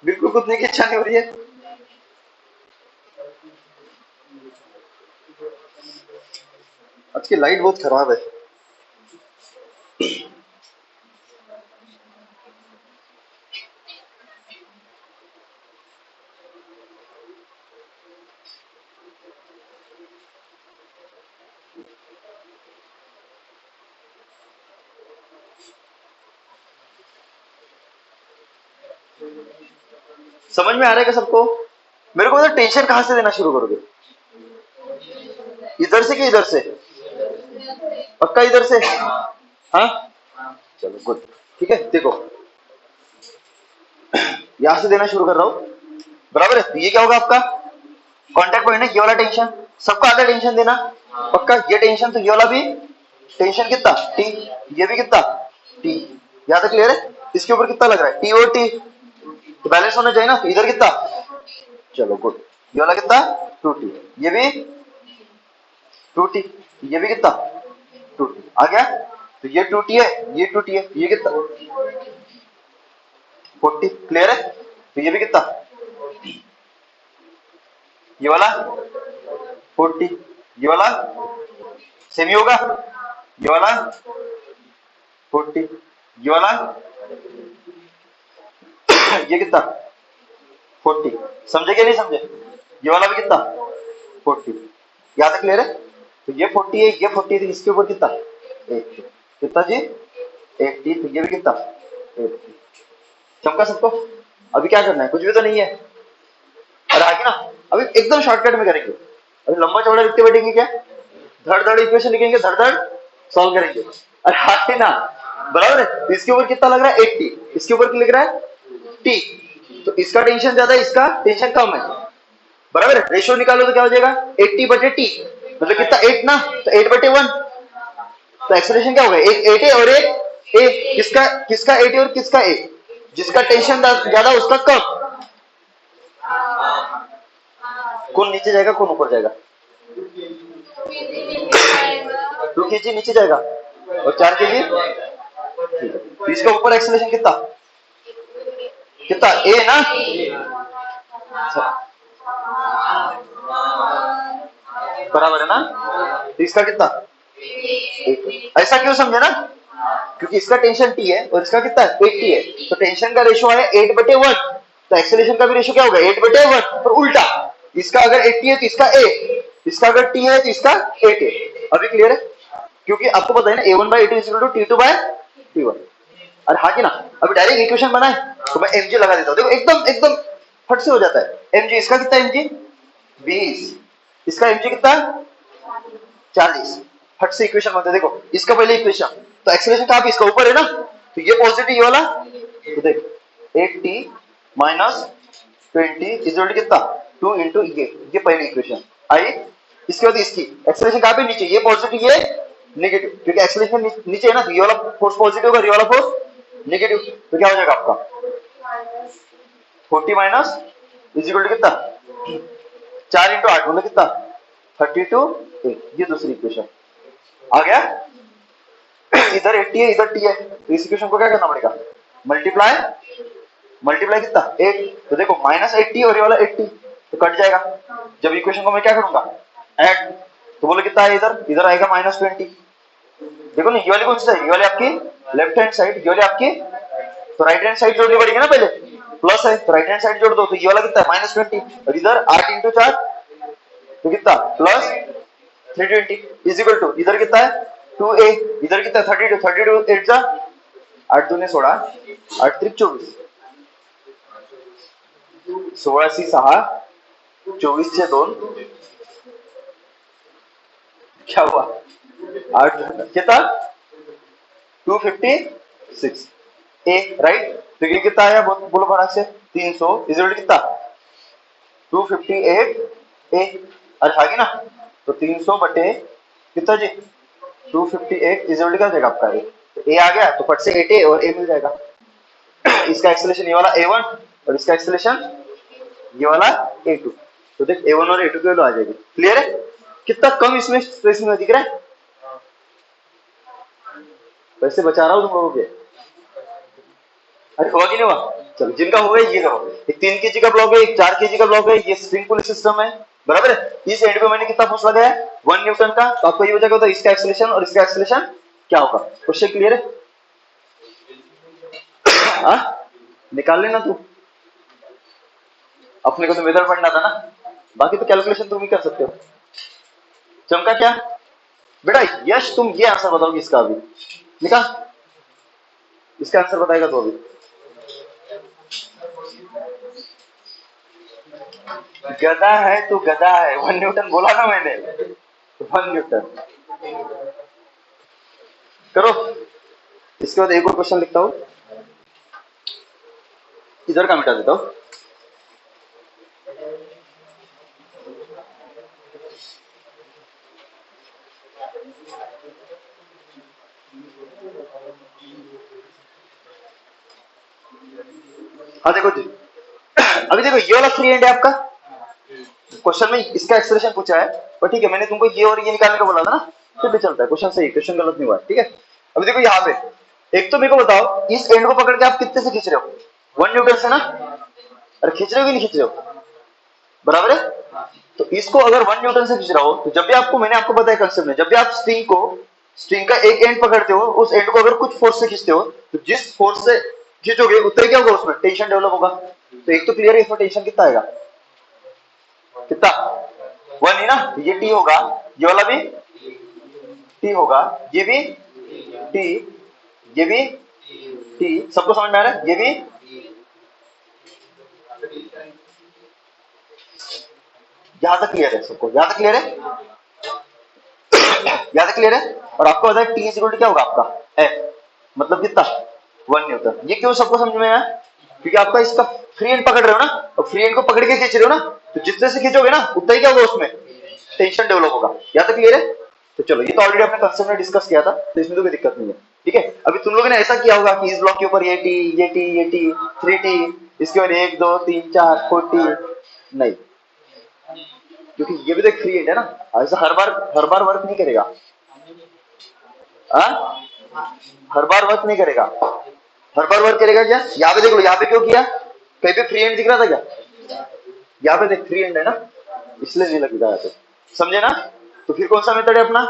Speaker 1: बिल्कुल कूदने की इच्छा नहीं हो रही है? आज की लाइट बहुत खराब है। समझ में आ रहा है क्या सबको? मेरे को तो टेंशन कहां से देना शुरू करोगे? इधर से कि इधर से? पक्का इधर से? हाँ चलो गुड। ठीक है देखो, यहां से देना शुरू कर रहा हूं, बराबर है? तो ये क्या होगा आपका कांटेक्ट पॉइंट है, ये वाला टेंशन, सबको आधा टेंशन देना, पक्का ये टेंशन, तो ये वाला भी टेंशन कितना टी, ये भी कितना टी, यहां तक क्लियर है? इसके ऊपर कितना लग रहा है टी और टी, तो बैलेंस होना चाहिए ना, तो इधर कितना, चलो गुड, ये वाला कितना 2t, ये भी 2t, ये भी कितना 2t आ गया, तो ये 2t है, ये 2t है, ये कितना 40, क्लियर है? तो ये भी कितना, ये वाला 40, ये वाला सेमी होगा, ये वाला 40, ये वाला ये कितना 40, समझे क्या नहीं समझे? ये वाला भी कितना 40, यहां तक क्लियर है? तो ये 40 है, ये 40 है, इसके ऊपर कितना 80, कितना जी 80, तो ये भी कितना 80, चमका सबको? अभी क्या करना है, कुछ भी तो नहीं है, अरे आगे ना, अभी एकदम शॉर्टकट में करेंगे, अभी लंबा चौड़ा लिखते बैठेंगे क्या, धड़ धड़ इक्वेशन लिखेंगे, धड़ धड़ सॉल्व करेंगे, अरे आगे ना, बराबर है? तो इसके ऊपर कितना लग रहा है 80, इसके ऊपर लिख रहा है टी, तो इसका टेंशन ज्यादा है, इसका टेंशन कम है, बराबर है? रेशियो निकालो तो क्या हो जाएगा 80 बटे टी, मतलब कितना 8 ना, तो 8 बटे 1, तो एक्सेलरेशन क्या होगा, एक 8 है और एक ए, किसका किसका 8 है और किसका ए, जिसका टेंशन ज्यादा उसका कम, कौन नीचे जाएगा कौन ऊपर जाएगा, 2 kg नीचे जाएगा और 4 kg, ठीक है, तो इसका ऊपर एक्सेलरेशन कितना, कितना ए ना, बराबर है ना, तो इसका कितना, ऐसा क्यों समझे ना, क्योंकि इसका टेंशन टी है और इसका कितना 80 है, तो टेंशन का रेशियो है 8 बटे 1, तो एक्सेलरेशन का भी रेशियो क्या होगा 8 बटे 1, और उल्टा, इसका अगर 80 है तो इसका ए, इसका अगर टी है तो इसका 8 है, अभी क्लियर है? क्योंकि आपको पता है ना a1/a2 = t2/t1, अरे हाँ कि ना? अभी डायरेक्ट इक्वेशन बनाए तो मैं mg लगा देता हूँ, देखो एकदम एकदम फट से हो जाता है, mg इसका कितना mg 20, इसका mg कितना 40, फट से इक्वेशन बनते, देखो इसका पहले इक्वेशन, तो एक्सेलरेशन कहां पे, इसका ऊपर है ना, तो ये पॉजिटिव ये वाला, तो देखो 8t माइनस 20 इज कितना 2 इंटू ये पहली इक्वेशन आई, इसके बाद इसकी एक्सेलरेशन कहां पे नीचे, ये पॉजिटिव ये नेगेटिव, क्योंकि एक्सेलरेशन नीचे है ना, तो ये वाला फोर्स पॉजिटिव होगा, ये वाला फोर्स नेगेटिव, तो क्या हो जाएगा आपका 40 माइनस इज इक्वल टू कितना 4 इंटू 8 मतलब कितना 32, ये दूसरी इक्वेशन आ गया। इधर 80 है इधर t है, तो इस इक्वेशन को क्या करना पड़ेगा मल्टीप्लाई, मल्टीप्लाई कितना 8, तो देखो -80 और ये वाला 80 तो कट जाएगा, जब इक्वेशन को मैं क्या करूंगा ऐड, तो बोले कितना है इधर, इधर आएगा -20, देखो ना ये वाली कौन सी साइड, ये वाली आपकी लेफ्ट हैंड साइड, ये वाली आपकी, तो राइट हैंड साइड जोड़नी पड़ेगी ना, पहले प्लस है तो राइट हैंड साइड जोड़ दो, तो ये वाला कितना है -20, और इधर 8 इंटू 4 तो कितना प्लस 320 इज इक्वल टू, इधर कितना है 2a, इधर कितना 32, 32 8 जा 8 दूने 16, 8 त्रिक 24, 16 सी 6, 24 से 2, क्या हुआ 8 कितना 256 ए, राइट? तो ये कितना आया बोलो फटाक से 300 इज इक्वल टू कितना 258 ए, अरे आगे ना, तो 300 बटे कितना जी 258 इज क्या हो जाएगा आपका ए, तो ए आ गया तो फट से 8 ए और ए मिल जाएगा। इसका एक्सेलेरेशन ये वाला a1 और इसका एक्सेलेरेशन ये वाला a2, तो देख a1 और a2 की वैल्यू आ जाएगी। क्लियर है? कितना कम इसमें स्पेस में दिख रहा है, वैसे बचा रहा हूं तुम लोगों के। अरे हुआ कि नहीं हुआ? चलो जिनका हो गया ये करो, एक 3 केजी का ब्लॉक है, एक 4 केजी का ब्लॉक है, ये स्प्रिंग पुल सिस्टम है, बराबर है। इस एंड पे मैंने कितना फोर्स लगाया है 1 न्यूटन का, तो आपको ये बचा होता है इसका एक्सेलेरेशन और इसका एक्सेलेरेशन क्या होगा। क्वेश्चन क्लियर है? निकाल लेना तू, अपने को तो मेथड पढ़ना था ना, बाकी तो कैलकुलेशन तुम ही कर सकते हो। चमका क्या बेटा? यश तुम ये आंसर बताओगे इसका, अभी निकाल इसका आंसर बताएगा तो अभी। गधा है तू, गधा है। 1 न्यूटन बोला ना मैंने, 1 न्यूटन। करो, इसके बाद एक और क्वेश्चन लिखता हूं, इधर का मिटा देता हूं। हाँ देखो जी, अभी देखो ये वाला फ्री एंड है आपका, क्वेश्चन में इसका एक्सप्रेशन पूछा है, पर ठीक है मैंने तुमको ये और ये निकालने को बोला था ना, फिर भी चलता है, क्वेश्चन सही, क्वेश्चन गलत नहीं हुआ, ठीक है। अभी देखो यहाँ पे, एक तो मेरे को बताओ इस एंड को पकड़ के आप कितने से खींच रहे हो 1 न्यूटन से ना, अरे खींच रहे हो कि नहीं खींच रहे हो, बराबर है। तो इसको अगर 1 न्यूटन से खींच रहा हो, तो जब भी आपको, मैंने आपको बताया कंसेप्ट में, जब भी आप स्ट्रिंग का एक एंड पकड़ते हो, उस एंड को अगर कुछ फोर्स से खींचते हो, तो जिस फोर्स से खींचोगे उतना क्या होगा, उसमें टेंशन डेवलप होगा। तो एक तो क्लियर है, इसमें टेंशन कितना आएगा, कितना 1 ही ना, ये टी होगा, ये वाला भी टी होगा, ये भी टी, ये भी टी, सबको समझ में आ रहा है, ये भी। यहां तक क्लियर है सबको, यहां तक क्लियर है, यहां तक क्लियर है। और आपको पता है टी इज इक्वल टू क्या होगा आपका एफ, मतलब कितना 1 न्यूटन। ये क्यों सबको समझ में आया, क्योंकि आपका इसका फ्री एंड पकड़ रहे हो ना, और फ्री एंड को पकड़ के खींच रहे हो ना, तो जितने से खींचोगे ना उतना ही क्या होगा, उसमें टेंशन डेवलप होगा। यहां तक क्लियर है? तो चलो, ये तो ऑलरेडी आपने कंसेप्ट में डिस्कस किया था, तो इसमें तो कोई दिक्कत नहीं है, ठीक है। अभी तुम लोगों ने ऐसा किया होगा कि इस ब्लॉक के ऊपर ये टी, ये टी, ये टी, 3T, इसके बाद 1 2 3 4 4T नहीं, क्योंकि ये भी तो एक फ्री एंड है ना, ऐसा हर बार वर्क नहीं करेगा, हर बार वर्क नहीं करेगा, हर बार वर्क करेगा क्या। यहाँ पे देख लो, यहाँ पे क्यों किया, कहीं पे फ्री एंड दिख रहा था क्या, यहाँ पे देख फ्री एंड है ना, इसलिए नहीं लगेगा यहाँ पे, समझे ना। तो फिर कौन सा मेथड है अपना,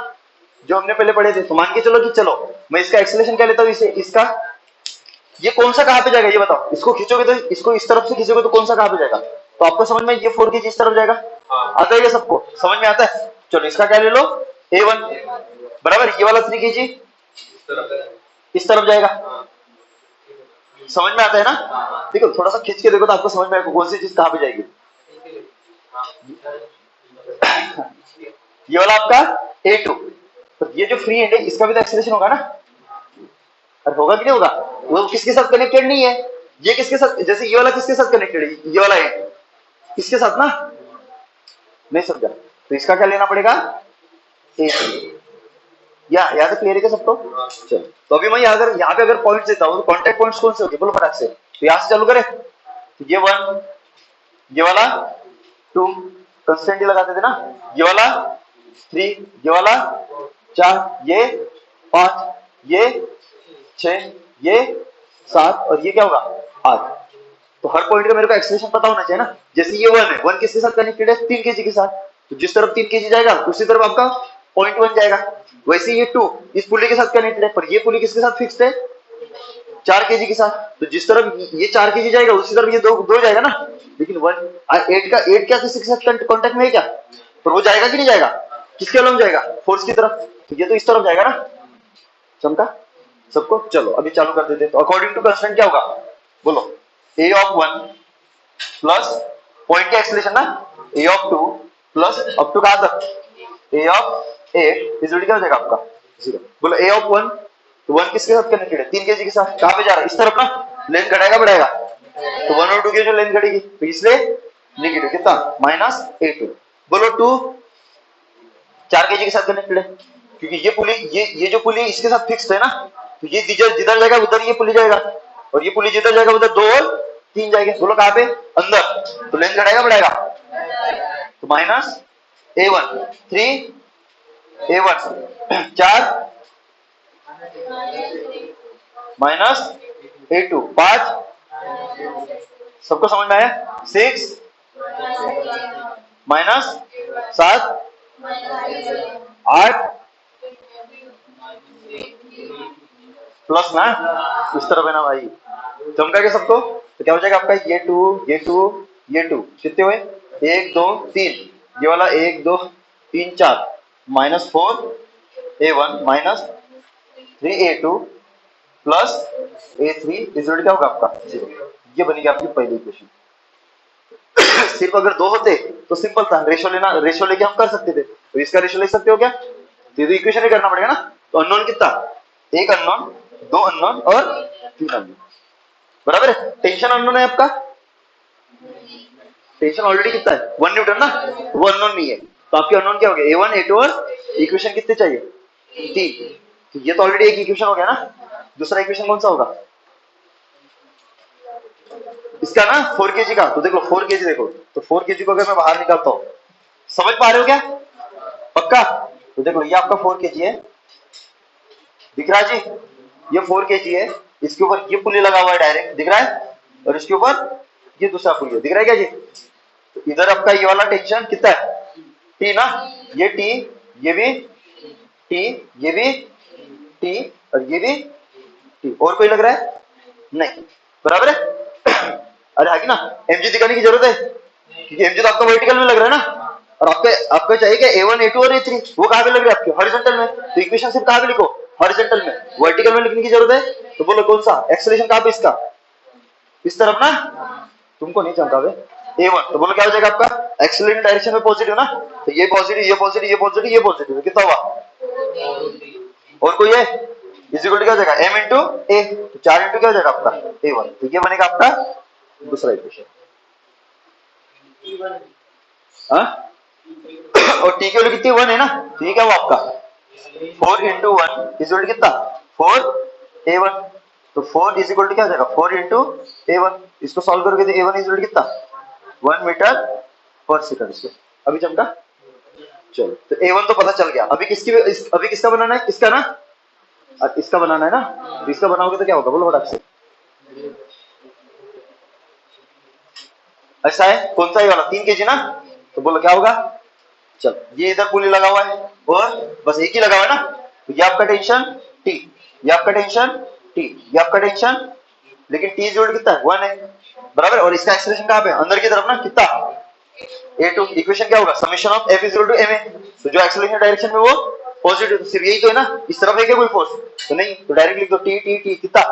Speaker 1: जो हमने पहले पढ़े थे। तो मान के चलो कि चलो मैं इसका एक्सेलेरेशन क्या लेता हूँ, इसे इसका, ये कौन सा कहाँ पे जाएगा ये बताओ, इसको खींचोगे तो, इसको इस तरफ से खींचोगे तो कौन सा कहाँ पे जाएगा, तो आपको समझ में, ये 4 केजी इस तरफ जाएगा, आता है ये सबको समझ में आता है। चलो इसका क्या ले लो A1, बराबर, ये वाला 3 केजी इस तरफ जाएगा, समझ में आता है ना। देखो थोड़ा सा खींच के देखो तो आपको समझ में आएगा कौन सी चीज कहाँ पे जाएगी। ये वाला आपका A2, तो ये जो फ्री एंड है इसका भी तो एक्सेलेरेशन होगा ना, और होगा कि नहीं होगा, वो किसके साथ कनेक्टेड नहीं है, ये किसके साथ, जैसे ये वाला किसके साथ कनेक्टेड है, ये वाला एंड इसके साथ ना, नहीं समझा, तो इसका क्या लेना पड़ेगा A3, या याद क्लियर है क्या सबको। चलो तो अभी मैं यहाँ पे अगर पॉइंट्स देता हूँ, तो कॉन्टेक्ट पॉइंट्स कौन से होंगे बोलो फटाक से, तो यहाँ से चालू करें, तो ये 1, ये वाला 2 कंस्टेंट लगाते थे ना, ये वाला 3, ये वाला 4, ये 5, ये 6, ये 7 और ये क्या होगा 8। तो हर पॉइंट का मेरे को एक्सेलेरेशन पता होना चाहिए ना। जैसे ये 1 है, 1 किसके साथ कनेक्टेड है 3 केजी के साथ, तो जिस तरफ 3 केजी जाएगा उसी तरफ आपका पॉइंट 1 जाएगा। वैसे ये 2 इस पुली के साथ कनेक्टेड है, पर ये पुली किसके साथ फिक्स्ड है 4 केजी के साथ, तो जिस तरफ ये 4 केजी जाएगा उसी तरफ ये 2 जाएगा ना। लेकिन 8 क्या किसी के साथ कांटेक्ट में है क्या, पर वो जाएगा कि नहीं जाएगा, किसके अलग जाएगा फोर्स की तरफ, तो ये तो इस तरफ जाएगा ना, समझा सबको। चलो अभी चालू कर देते हैं। तो अकॉर्डिंग टू कंस्टेंट क्या होगा बोलो, a of 1 प्लस पॉइंट का एक्सेलेरेशन ना, a of 2 plus up to कहां तक a of 8 इज क्या हो जाएगा आपका 0। बोलो a of 1, तो 1 किसके साथ कनेक्टेड है 3 केजी के साथ, कहां पे जा रहा है इस तरफ ना, लेंथ घटाएगा बढ़ाएगा, तो 1 और 2 की जो लेंथ घटेगी, तो इसलिए नेगेटिव कितना -A2। बोलो 2 4 kg के साथ कनेक्टेड है, क्योंकि ये पुली ये जो पुली इसके साथ फिक्स्ड है ना, तो ये जिधर जाएगा उधर ये पुली जाएगा, और ये पुली जिधर जाएगा उधर 2 और 3 जाएंगे। बोलो कहाँ पे, अंदर, तो लेंथ घटाएगा बढ़ाएगा, तो -A1 3 A1 4 -A2 5, सबको समझ में आया, 6 -7 8 प्लस ना, इस तरफ है ना भाई, चमका के सबको, तो क्या हो जाएगा आपका, ये 2 कितने हुए, 1 2 3, ये वाला 1 2 3 4 -4 A1 -3 A2 plus A3 is क्या होगा आपका 0। ये बनेगी आपकी पहली इक्वेशन। सिर्फ अगर 2 होते तो सिंपल था, रेशो लेके हम कर सकते थे, तो इसका रेशो ले सकते हो क्या, तो इक्वेशन ही करना पड़ेगा ना। तो अननोन कितना, 1 अननोन 2 अननोन और 3 अननोन, बराबर है। टेंशन अननोन है आपका, टेंशन ऑलरेडी कितना है 1 न्यूटन ना, वो अननोन नहीं है, तो आपके अननोन क्या हो गया, A1 A2 और इक्वेशन कितने चाहिए 3, तो ये तो ऑलरेडी एक इक्वेशन हो गया ना। दूसरा इक्वेशन कौन सा होगा इसका ना 4 kg का, तो देखो 4 kg देखो, तो 4 kg को अगर मैं बाहर निकालता हूं, समझ पा रहे हो क्या, पक्का, तो देखो ये आपका 4 kg है, दिख रहा है जी, ये 4 kg है, इसके ऊपर ये पुली लगा हुआ है डायरेक्ट, दिख रहा है, और इसके ऊपर ये दूसरा पुली है, दिख रहा है क्या जी। तो इधर आपका ये वाला टेंशन कितना है T ना, ये T, ये भी T, ये भी T, और ये भी T, और कोई लग रहा है नहीं, बराबर है। अरे आगे ना mg दिखाने की जरूरत है, क्योंकि mg तो आपका वर्टिकल में लग रहा है ना, और आपको चाहिए क्या A1 A2 और A3, वो कहाँ पे लग रहा है आपके हॉरिजॉन्टल में, तो इक्वेशन सिर्फ कहाँ पे लिखो हॉरिजॉन्टल में, वर्टिकल में लिखने की जरूरत है, तो बोलो कौन सा एक्सेलरेशन कहाँ पे इसका, इस तरफ ना, तुमको नहीं चमका बे A1, तो बोलो क्या हो जाएगा आपका एक्सेलरेटिंग डायरेक्शन में पॉजिटिव ना, तो ये पॉजिटिव ये पॉजिटिव ये पॉजिटिव ये पॉजिटिव, कितना हुआ, और कोई है इज इक्वल टू क्या हो जाएगा m इंटू ए, तो 4 इंटू क्या हो जाएगा आपका A1, तो ये बनेगा आपका दूसरा इक्वेशन। हाँ और t की वैल्यू कितनी 1 है ना, तो ये क्या हुआ आपका 4 इंटू 1 इज इक्वल टू कितना 4 A1, तो 4 इज इक्वल टू क्या हो जाएगा 4 इंटू A1, इसको सॉल्व करोगे तो A1 इज इक्वल टू कितना 1 मीटर पर सेकंड। अभी चमका, चलो तो A1 तो पता चल गया, अभी किसका बनाना है, इसका ना, इसका बनाना है ना, तो इसका बनाओगे तो क्या होगा बोलो फटाक से, ऐसा है कौन सा, ये वाला 3 kg ना, तो बोलो क्या होगा, चल ये इधर पुली लगा हुआ है और बस एक ही लगा हुआ है ना, तो ये आपका टेंशन T, ये आपका टेंशन T, ये आपका टेंशन, लेकिन T जोड़ कितना है 1 है, बराबर, और इसका एक्सेलरेशन कहाँ पे अंदर की तरफ ना, कितना A2, इक्वेशन क्या होगा summation of F equal to ma, तो जो एक्सेलरेशन डायरेक्शन में वो पॉजिटिव, तो सिर्फ यही तो है ना, इस तरफ है क्या कोई फोर्स, तो नहीं, तो डायरेक्ट लिख दो T कितना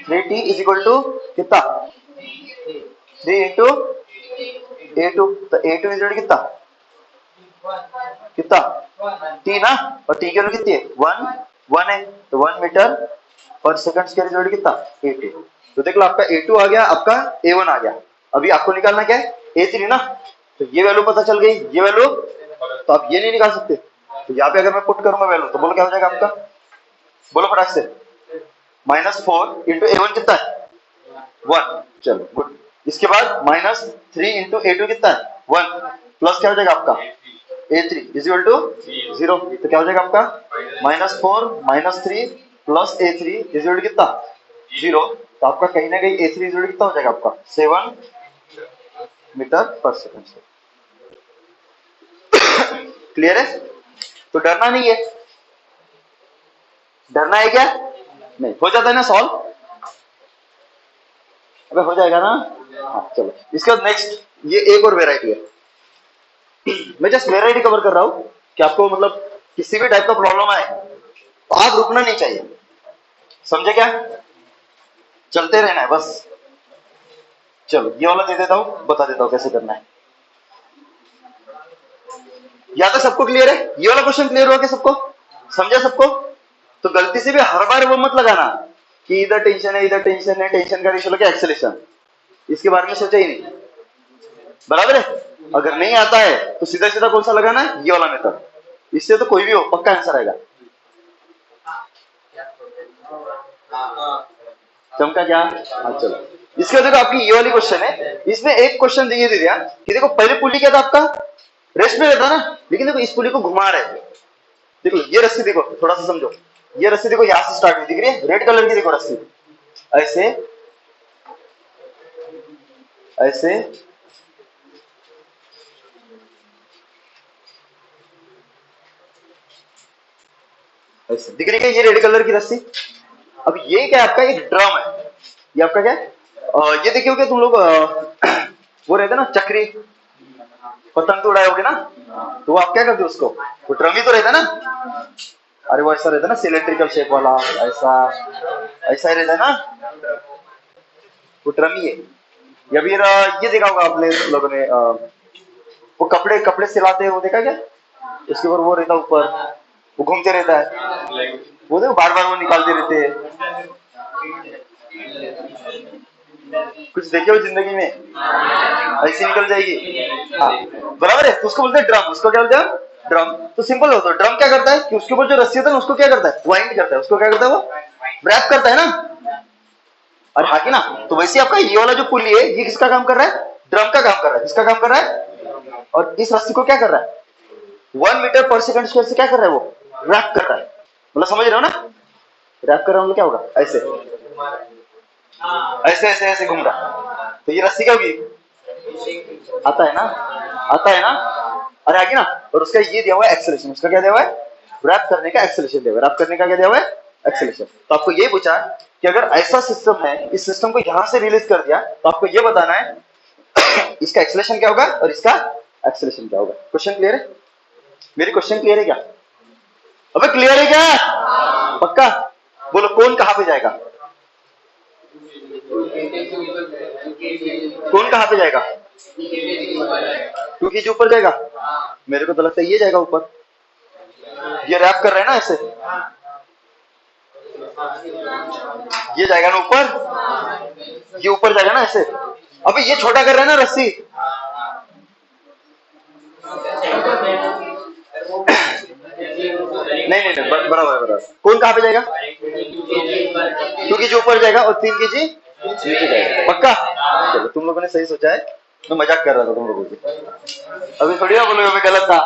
Speaker 1: 3T इज इक्वल टू कितना 3 इंटू A2, तो A2 इज कितना T ना, और T की वैल्यू कितनी है 1 है, तो 1 मीटर पर सेकंड स्क्वायर इज कितना A2, तो देख लो आपका A2 आ गया, आपका A1 आ गया, अभी आपको निकालना क्या है A3 ना, तो ये वैल्यू पता चल गई, ये वैल्यू, तो आप ये नहीं निकाल सकते, तो यहाँ पे अगर मैं पुट करूंगा वैल्यू, तो बोलो क्या हो जाएगा आपका, बोलो फटाक से -4 इंटू A1 कितना है 1, चलो गुड, इसके बाद -3 इंटू A2 कितना है 1, प्लस क्या हो जाएगा आपका A3 इज इक्वल टू 0, तो क्या हो जाएगा आपका -4 -3 plus A3 is equal to कितना 0, तो आपका कहीं ना कहीं A3 इज इक्वल टू कितना हो जाएगा आपका 7 मीटर पर सेकंड। क्लियर है, तो डरना नहीं है, डरना है क्या नहीं, हो जाता है ना सॉल्व, अबे हो जाएगा ना, हाँ चलो इसके बाद नेक्स्ट, ये एक और वेराइटी है, मैं जस्ट वेराइटी कवर कर रहा हूं कि आपको मतलब किसी भी टाइप का प्रॉब्लम आए तो आप रुकना नहीं चाहिए, समझे क्या, चलते रहना है बस। चलो ये वाला दे देता हूं, बता देता हूं कैसे करना है, या तो सबको क्लियर है, ये वाला क्वेश्चन क्लियर हुआ क्या सबको, समझा सबको, तो गलती से भी हर बार वो मत लगाना कि इधर टेंशन है इधर टेंशन है, टेंशन का रेशियो क्या एक्सेलरेशन, इसके बारे में सोचा ही नहीं, बराबर है। अगर नहीं आता है तो सीधा सीधा कौन सा लगाना है, ये वाला मेथड, इससे तो कोई भी हो पक्का आंसर आएगा। चमका क्या, हाँ चलो। इसके बाद देखो आपकी ये वाली क्वेश्चन है, इसमें एक क्वेश्चन ये दे दिया कि देखो पहले पुली क्या था आपका, रेस्ट में रहता ना, लेकिन देखो इस पुली को घुमा रहे हैं। देखो ये रस्सी देखो, थोड़ा सा समझो, ये रस्सी देखो यहां से स्टार्ट हुई, दिख रही है रेड कलर की, देखो रस्सी ऐसे ऐसे ऐसे दिख रही है ये रेड कलर की रस्सी। अब ये क्या है आपका, एक ड्रम है, ये आपका क्या है, ये देखे होगे तुम लोग वो रहता ना चक्री, पतंग तो उड़ाए होगे ना, तो वो आप क्या करते हो उसको, वो ड्रम ही तो रहता ना। अरे वो ऐसा रहता ना सिलेंड्रिकल शेप वाला, ऐसा ऐसा ही रहता है ना, वो ड्रम ही है। या फिर ये देखा होगा आपने लोगों ने, वो कपड़े कपड़े सिलाते हैं, वो देखा क्या, उसके ऊपर वो रहता ऊपर, वो घूमते रहता है, वो देखो बार बार वो निकालते रहते हैं। कुछ देखे हो जिंदगी में, ऐसी निकल जाएगी, हाँ बराबर है, तो उसको बोलते हैं ड्रम, उसको क्या बोलते हैं ड्रम। तो सिंपल हो, तो ड्रम क्या करता है कि उसके ऊपर जो रस्सी होता है उसको क्या करता है, वाइंड करता है, उसको क्या करता है वो रैप करता है ना, और हाँ कि ना। तो वैसे आपका ये वाला जो पुली है ये किसका काम कर रहा है, ड्रम का काम कर रहा है, किसका काम कर रहा है, और इस रस्सी को क्या कर रहा है, 1 मीटर पर सेकंड स्क्वायर से क्या कर रहा है वो रैप कर रहा है, मतलब समझ रहे हो ना, रैप कर रहा हूँ क्या होगा, ऐसे ऐसे ऐसे ऐसे घूम रहा, तो ये रस्सी क्या होगी, आता है ना, आता है ना, अरे आगे ना। और उसका ये दिया हुआ है एक्सेलेरेशन, उसका क्या दिया हुआ है, रैप करने का एक्सेलेरेशन दिया हुआ है, रैप करने का क्या दिया हुआ है, एक्सेलेरेशन। तो आपको ये पूछा कि अगर ऐसा सिस्टम है, इस सिस्टम को यहां से रिलीज कर दिया, तो आपको ये बताना है इसका एक्सेलेरेशन क्या होगा और इसका एक्सेलेरेशन क्या होगा। क्वेश्चन क्लियर है, मेरी क्वेश्चन क्लियर है क्या, अबे क्लियर है क्या, पक्का बोलो कौन कहां पे जाएगा, कौन कहां पे जाएगा, 2 kg ऊपर जाएगा, मेरे को तो लगता है ये जाएगा ऊपर, ये रैप कर रहे हैं ना ऐसे, ये जाएगा ना ऊपर, ये ऊपर जाएगा ना ऐसे। अबे ये छोटा कर रहा है ना रस्सी, नहीं नहीं नहीं बराबर बराबर, कौन कहां पे जाएगा, 2 kg ऊपर जाएगा और 3 kg नीचे जाएगा, पक्का। चलो तुम लोगों ने सही सोचा है, मैं मजाक कर रहा था तुम लोगों से, अभी थोड़ी ना बोलोगे मैं गलत था,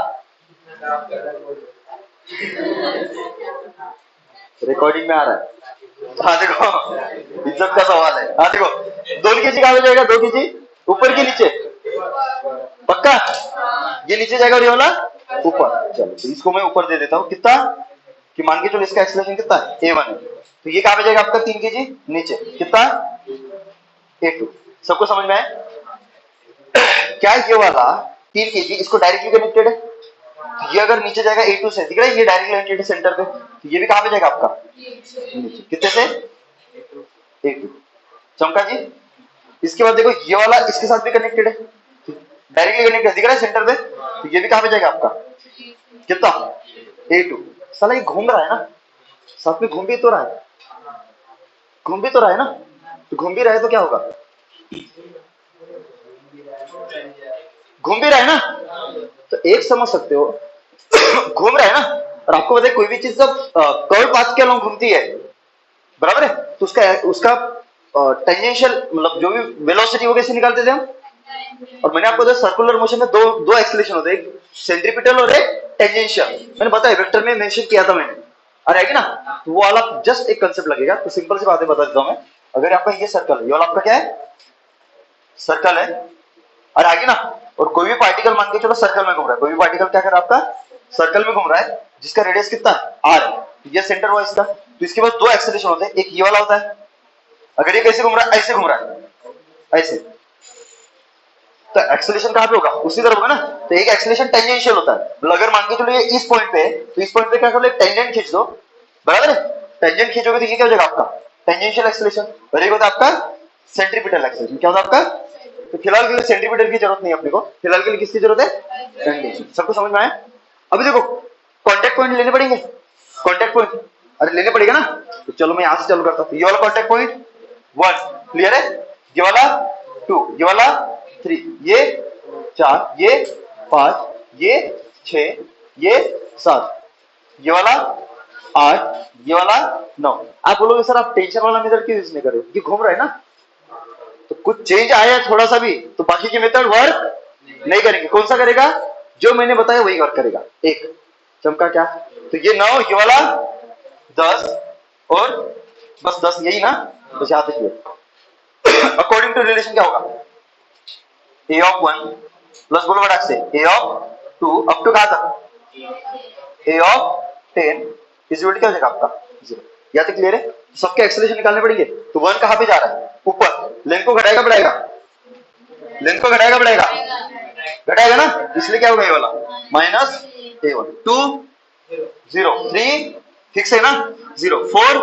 Speaker 1: रिकॉर्डिंग में आ रहा है। हाँ देखो इज्जत का सवाल है, हाँ देखो 2 kg कहां पे जाएगा, 2 kg ऊपर के नीचे, पक्का ये नीचे जाएगा और ये वाला ऊपर। चलो तो इसको मैं ऊपर दे देता हूँ, कितना कि मान के चलो इसका एक्सेलरेशन कितना है, A1 है, तो ये कहां पे जाएगा आपका 3 kg नीचे, कितना A2। सबको समझ में आए, क्या ये वाला 3 kg इसको डायरेक्टली कनेक्टेड है, तो ये अगर नीचे जाएगा A2 से, दिख रहा है ये डायरेक्टली कनेक्टेड है सेंटर पे, तो ये भी कहां पे जाएगा आपका नीचे, कितने से A2, चमका जी। इसके बाद देखो ये वाला इसके साथ भी कनेक्टेड है, डायरेक्टली कनेक्टेड दिख रहा है सेंटर पे, तो ये भी कहां पे जाएगा आपका कितना A2। साला ये घूम रहा है ना, साथ में घूम भी तो रहा है, घूम भी तो रहा है ना, तो घूम भी रहा है तो क्या होगा, घूम भी रहा है ना, तो एक समझ सकते हो घूम रहा है ना, और आपको पता है कोई भी चीज जब कर्व पाथ के अलॉन्ग घूमती है, बराबर है, तो उसका उसका टेंजेंशियल मतलब जो भी वेलोसिटी वो कैसे निकालते थे हम, और मैंने आपको सर्कुलर मोशन में दो दो एक्सेलरेशन होते हैं, एक सेंट्रीपिटल और एक टेंजेंशियल, मैंने बताया वेक्टर में मेंशन किया था मैंने, और आएगी ना, तो वो वाला जस्ट एक कंसेप्ट लगेगा। तो सिंपल सी बातें बता देता हूं मैं, अगर आपका ये सर्कल है, ये वाला आपका क्या है सर्कल है, और आगे ना, और कोई भी पार्टिकल मान के चलो सर्कल में घूम रहा है, कोई भी पार्टिकल क्या कर रहा है आपका सर्कल में घूम रहा है, जिसका रेडियस कितना है r है, ये सेंटर हुआ इसका, तो इसके बाद 2 एक्सेलरेशन होते हैं, एक ये वाला होता है, अगर ये कैसे घूम रहा है, ऐसे घूम रहा है ऐसे, तो एक्सेलरेशन कहां पे होगा उसी तरफ होगा ना, तो एक एक्सेलरेशन टेंजेंशियल होता है, अगर मान के चलो ये इस पॉइंट पे, तो इस पॉइंट पे क्या करो एक टेंजेंट खींच दो, बराबर है, टेंजेंट खींचोगे तो ये क्या हो जाएगा आपका टेंजेंशियल एक्सेलरेशन, और एक होता है आपका सेंट्रीपिटल एक्सेलरेशन, क्या होता है आपका, तो फिलहाल के लिए सेंट्रीपिटल की जरूरत नहीं है अपने को, फिलहाल के लिए किसकी जरूरत है टेंजेंशियल। सबको समझ में आया, अभी देखो कांटेक्ट पॉइंट लेने पड़ेंगे, कांटेक्ट पॉइंट अरे लेने पड़ेगा ना, तो चलो मैं यहां से चालू करता हूं, ये वाला कांटेक्ट पॉइंट 1 क्लियर है, ये वाला 2, ये वाला 3, ये 4, ये 5, ये 6, ये 7, ये वाला 8, ये वाला 9। आप बोलोगे सर आप टेंशन वाला मेथड क्यों यूज नहीं कर रहे हो, ये घूम रहा है ना, तो कुछ चेंज आया थोड़ा सा भी तो बाकी के मेथड वर्क नहीं करेंगे। कौन सा करेगा, जो मैंने बताया वही वर्क करेगा। एक चमका क्या, तो ये 9, ये वाला 10 और बस 10, यही ना, तो यहां तक अकॉर्डिंग टू रिलेशन क्या होगा, a of 1 प्लस बोलो बड़ा से a of 2 अप टू कहां तक a of 10 इज इक्वल क्या हो जाएगा आपका 0। या तो क्लियर है, सबके एक्सेलरेशन निकालने पड़ेंगे। तो 1 कहां पे जा रहा है, ऊपर, लेंथ को घटाएगा बढ़ाएगा, लेंथ को घटाएगा बढ़ाएगा, घटाएगा ना, इसलिए क्या होगा ये वाला माइनस a1, 2 0, 3 फिक्स है ना 0, 4,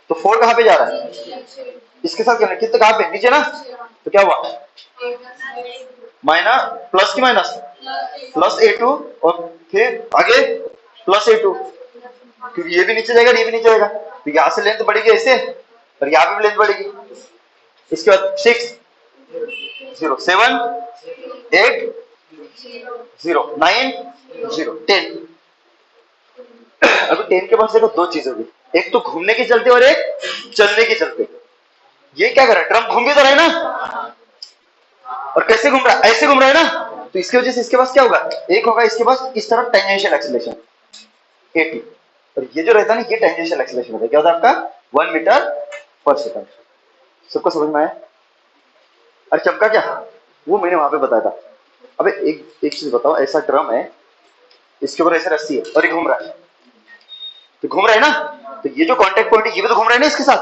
Speaker 1: तो 4 कहां पे जा रहा है, इसके साथ क्या कितने कहां पे नीचे ना, तो क्या हुआ माइनस प्लस की माइनस प्लस a2 और फिर आगे प्लस a2, क्योंकि ये भी नीचे जाएगा ये भी नीचे जाएगा, तो यहां से लेंथ बढ़ेगी ऐसे और यहां पे भी लेंथ बढ़ेगी। इसके बाद 6 0, 7 8 0, 9 0, 10। अभी 10 के पास देखो दो चीज होगी, एक तो घूमने के चलते और एक चलने के चलते। ये क्या कर रहा है, ड्रम घूम भी तो रहा है ना, और कैसे घूम रहा है, ऐसे घूम रहा है ना, तो इसकी वजह से इसके पास क्या होगा, एक होगा इसके पास इस तरफ टेंजेंशियल एक्सीलरेशन 80, और ये जो रहता है ना ये टेंजेंशियल एक्सीलरेशन होता है, क्या होता है आपका 1 मीटर पर सेकंड। सबको समझ में आया। अरे चमका क्या, वो मैंने वहां पे बताया था। अबे एक चीज बताओ, ऐसा ड्रम है, इसके ऊपर ऐसे रस्सी है और ये घूम रहा है, तो घूम रहा है ना, तो ये जो कांटेक्ट पॉइंट है ये भी तो घूम रहा है ना इसके साथ।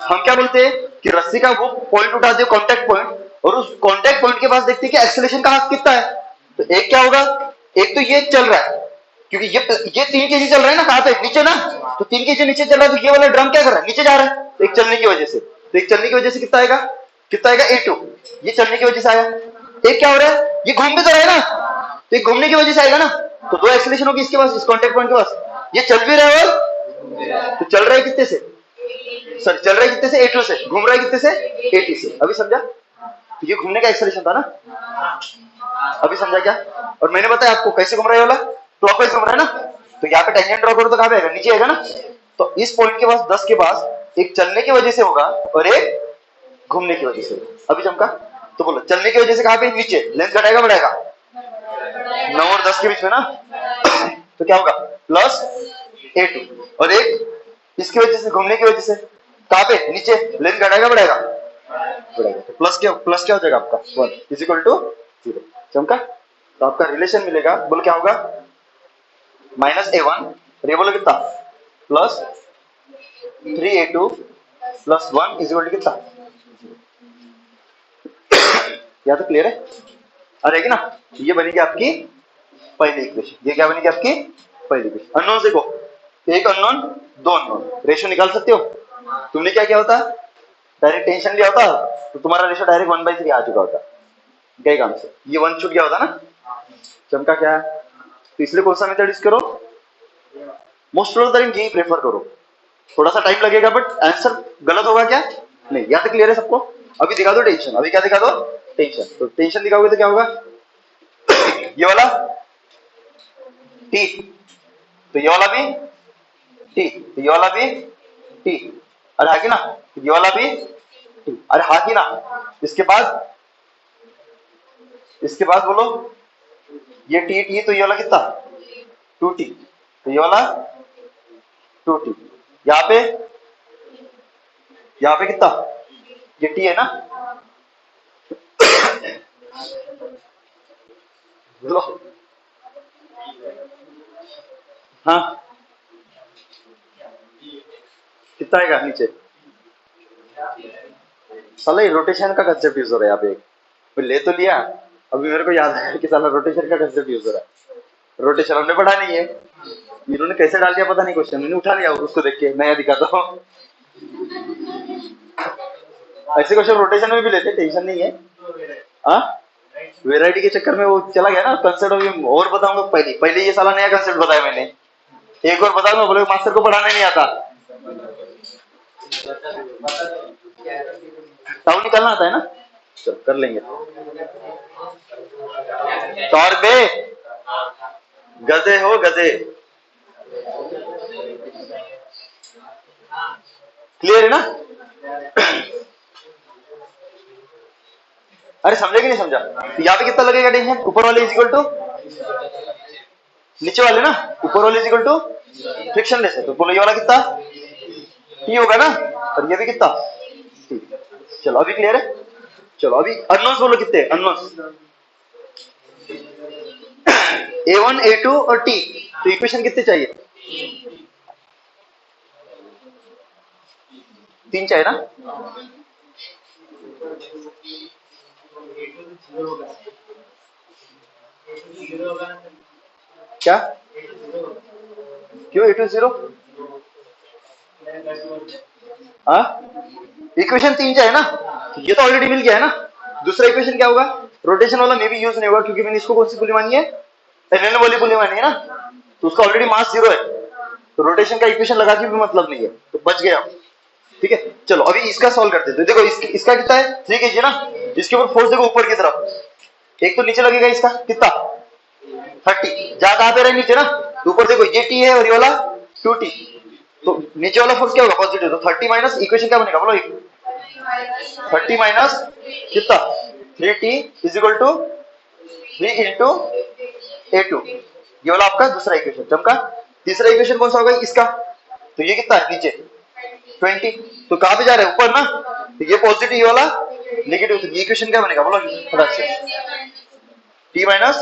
Speaker 1: हम क्या बोलते हैं कि रस्सी का वो पॉइंट उठा दो कांटेक्ट पॉइंट, और उस कांटेक्ट पॉइंट के पास देखते हैं कि एक्सेलरेशन कहां कितना है, तो एक क्या होगा, एक तो ये चल रहा है क्योंकि ये 3 केजी चल रहा है ना, कहां पे नीचे ना, तो 3 केजी नीचे चल रहा है, तो ये वाला ड्रम क्या कर रहा है नीचे जा रहा है, तो एक चलने की वजह से, तो एक चलने की वजह से कितना आएगा a2, ये चलने की वजह से आया। एक क्या हो रहा है, ये घूम भी तो रहा है ना, तो एक घूमने की वजह से आएगा ना, तो दो एक्सेलरेशन होगी इसके पास, इस कांटेक्ट पॉइंट के पास, ये चल भी रहा है और तो चल रहा है कितने से, सर चल रहा है कितने से a2 से, घूम रहा है कितने से a2 से। अभी समझा, तो ये घूमने का एक्सेलरेशन था ना, अभी समझा क्या। और मैंने बताया आपको कैसे घूम रहा है वाला, क्लॉकवाइज घूम रहा है ना, तो यहाँ पे टेंजेंट ड्रॉ करो तो कहां पे आएगा, नीचे आएगा ना, तो इस पॉइंट के पास 10 के पास एक चलने की वजह से होगा और एक घूमने की वजह से। अभी चमका, तो बोलो चलने की वजह से कहां पे नीचे, लेंथ घटाएगा बढ़ाएगा 9 और 10 के बीच में ना, तो क्या होगा प्लस a2, और एक इसकी वजह से घूमने की वजह से कहां पे नीचे, लेंथ घटाएगा बढ़ाएगा बढ़ाएगा, तो प्लस क्या हो जाएगा आपका 1 इज इक्वल टू 0। चमका, तो आपका रिलेशन मिलेगा, बोलो क्या होगा माइनस a1 और ये बोलो कितना plus 3a2 plus 1 is equal to कितना, या तो क्लियर है। और ना, ये बनेगी आपकी पहली इक्वेशन, ये क्या बनेगी आपकी पहली इक्वेशन। अननोन देखो, एक अननोन दो अननोन, रेशियो निकाल सकते हो। तुमने क्या किया होता, डायरेक्ट टेंशन लिया होता तो तुम्हारा रेशियो डायरेक्ट 1/3 आ चुका होता, गए काम से, ये 1 छूट गया होता ना। चमका क्या है, तो इसलिए कौन सा मेथड यूज करो, मोस्ट ऑफ द टाइम यही प्रेफर करो, थोड़ा सा टाइम लगेगा बट आंसर गलत होगा क्या नहीं। या तो क्लियर है सबको। अभी दिखा दो टेंशन, अभी क्या दिखा दो टेंशन, तो टेंशन दिखाओगे तो क्या होगा, ये वाला टी, तो ये वाला भी टी, तो ये वाला भी टी, अरे हाँ की ना, ये वाला भी टी, अरे हाँ की ना। इसके बाद बोलो ये टी टी, तो ये वाला कितना 2t, तो ये वाला 2t, यहाँ पे कितना, ये t है ना, बोलो हाँ कितना आएगा नीचे, साला ये रोटेशन का कंसेप्ट यूज हो रहा है यहाँ पे, ले तो लिया, अभी मेरे को याद है कि साला रोटेशन का कंसेप्ट यूज हो रहा है। रोटेशन हमने पढ़ा नहीं है, इन्होंने कैसे डाल दिया पता नहीं क्वेश्चन, मैंने उठा लिया उसको देख के, नया दिखाता हूँ। ऐसे क्वेश्चन रोटेशन में भी लेते, टेंशन नहीं है। हाँ वेराइटी के चक्कर में वो चला गया ना कंसेप्ट। अभी और बताऊंगा, पहले ये साला नया कंसेप्ट बताया मैंने, एक और बताऊंगा, बोले मास्टर को पढ़ाने नहीं आता, टाउ निकालना आता है ना, चल कर लेंगे। टॉर्क बे, गधे हो गधे। क्लियर है ना? अरे समझे कि नहीं समझा? तो यहाँ पे कितना लगेगा टेंशन? ऊपर वाले इज इक्वल टू नीचे वाले ना, ऊपर वाले इज इक्वल टू फ्रिक्शनलेस है, तो बोलो ये वाला कितना टी होगा ना, और ये भी कितना टी। चलो अभी क्लियर है? चलो अभी अननोन्स बोलो कितने अननोन्स? A1 A2 और T, तो इक्वेशन कितने चाहिए? 3 चाहिए ना? क्या क्यों A2 0? हाँ इक्वेशन 3 चाहिए ना, ये तो ऑलरेडी मिल गया है ना। दूसरा इक्वेशन क्या होगा? रोटेशन वाला मे भी यूज नहीं होगा, क्योंकि मैंने इसको कौन सी पुली मानी है? एनएन वाली पुली मानी है ना, तो उसका ऑलरेडी मास 0 है, तो रोटेशन का इक्वेशन लगा के भी मतलब नहीं है, तो बच गया। ठीक है चलो अभी इसका सॉल्व करते हैं। देखो इसका कितना है 3 kg ना, इसके ऊपर फोर्स देखो ऊपर की तरफ, एक तो नीचे लगेगा इसका कितना 30, जा कहां पे रहे नीचे ना, तो ऊपर देखो ये टी है और ये वाला 2t, तो नीचे वाला फोर्स क्या होगा पॉजिटिव, तो 30 माइनस इक्वेशन क्या बनेगा बोलो, 30 माइनस कितना 3t is equal to 3 into A2, ये वाला आपका दूसरा इक्वेशन चमका। तीसरा इक्वेशन कौन सा होगा इसका, तो ये कितना है नीचे 20, तो कहां पे जा रहे हैं ऊपर ना, तो ये पॉजिटिव ये वाला नेगेटिव, तो ये इक्वेशन क्या बनेगा बोलो फटाक से, t minus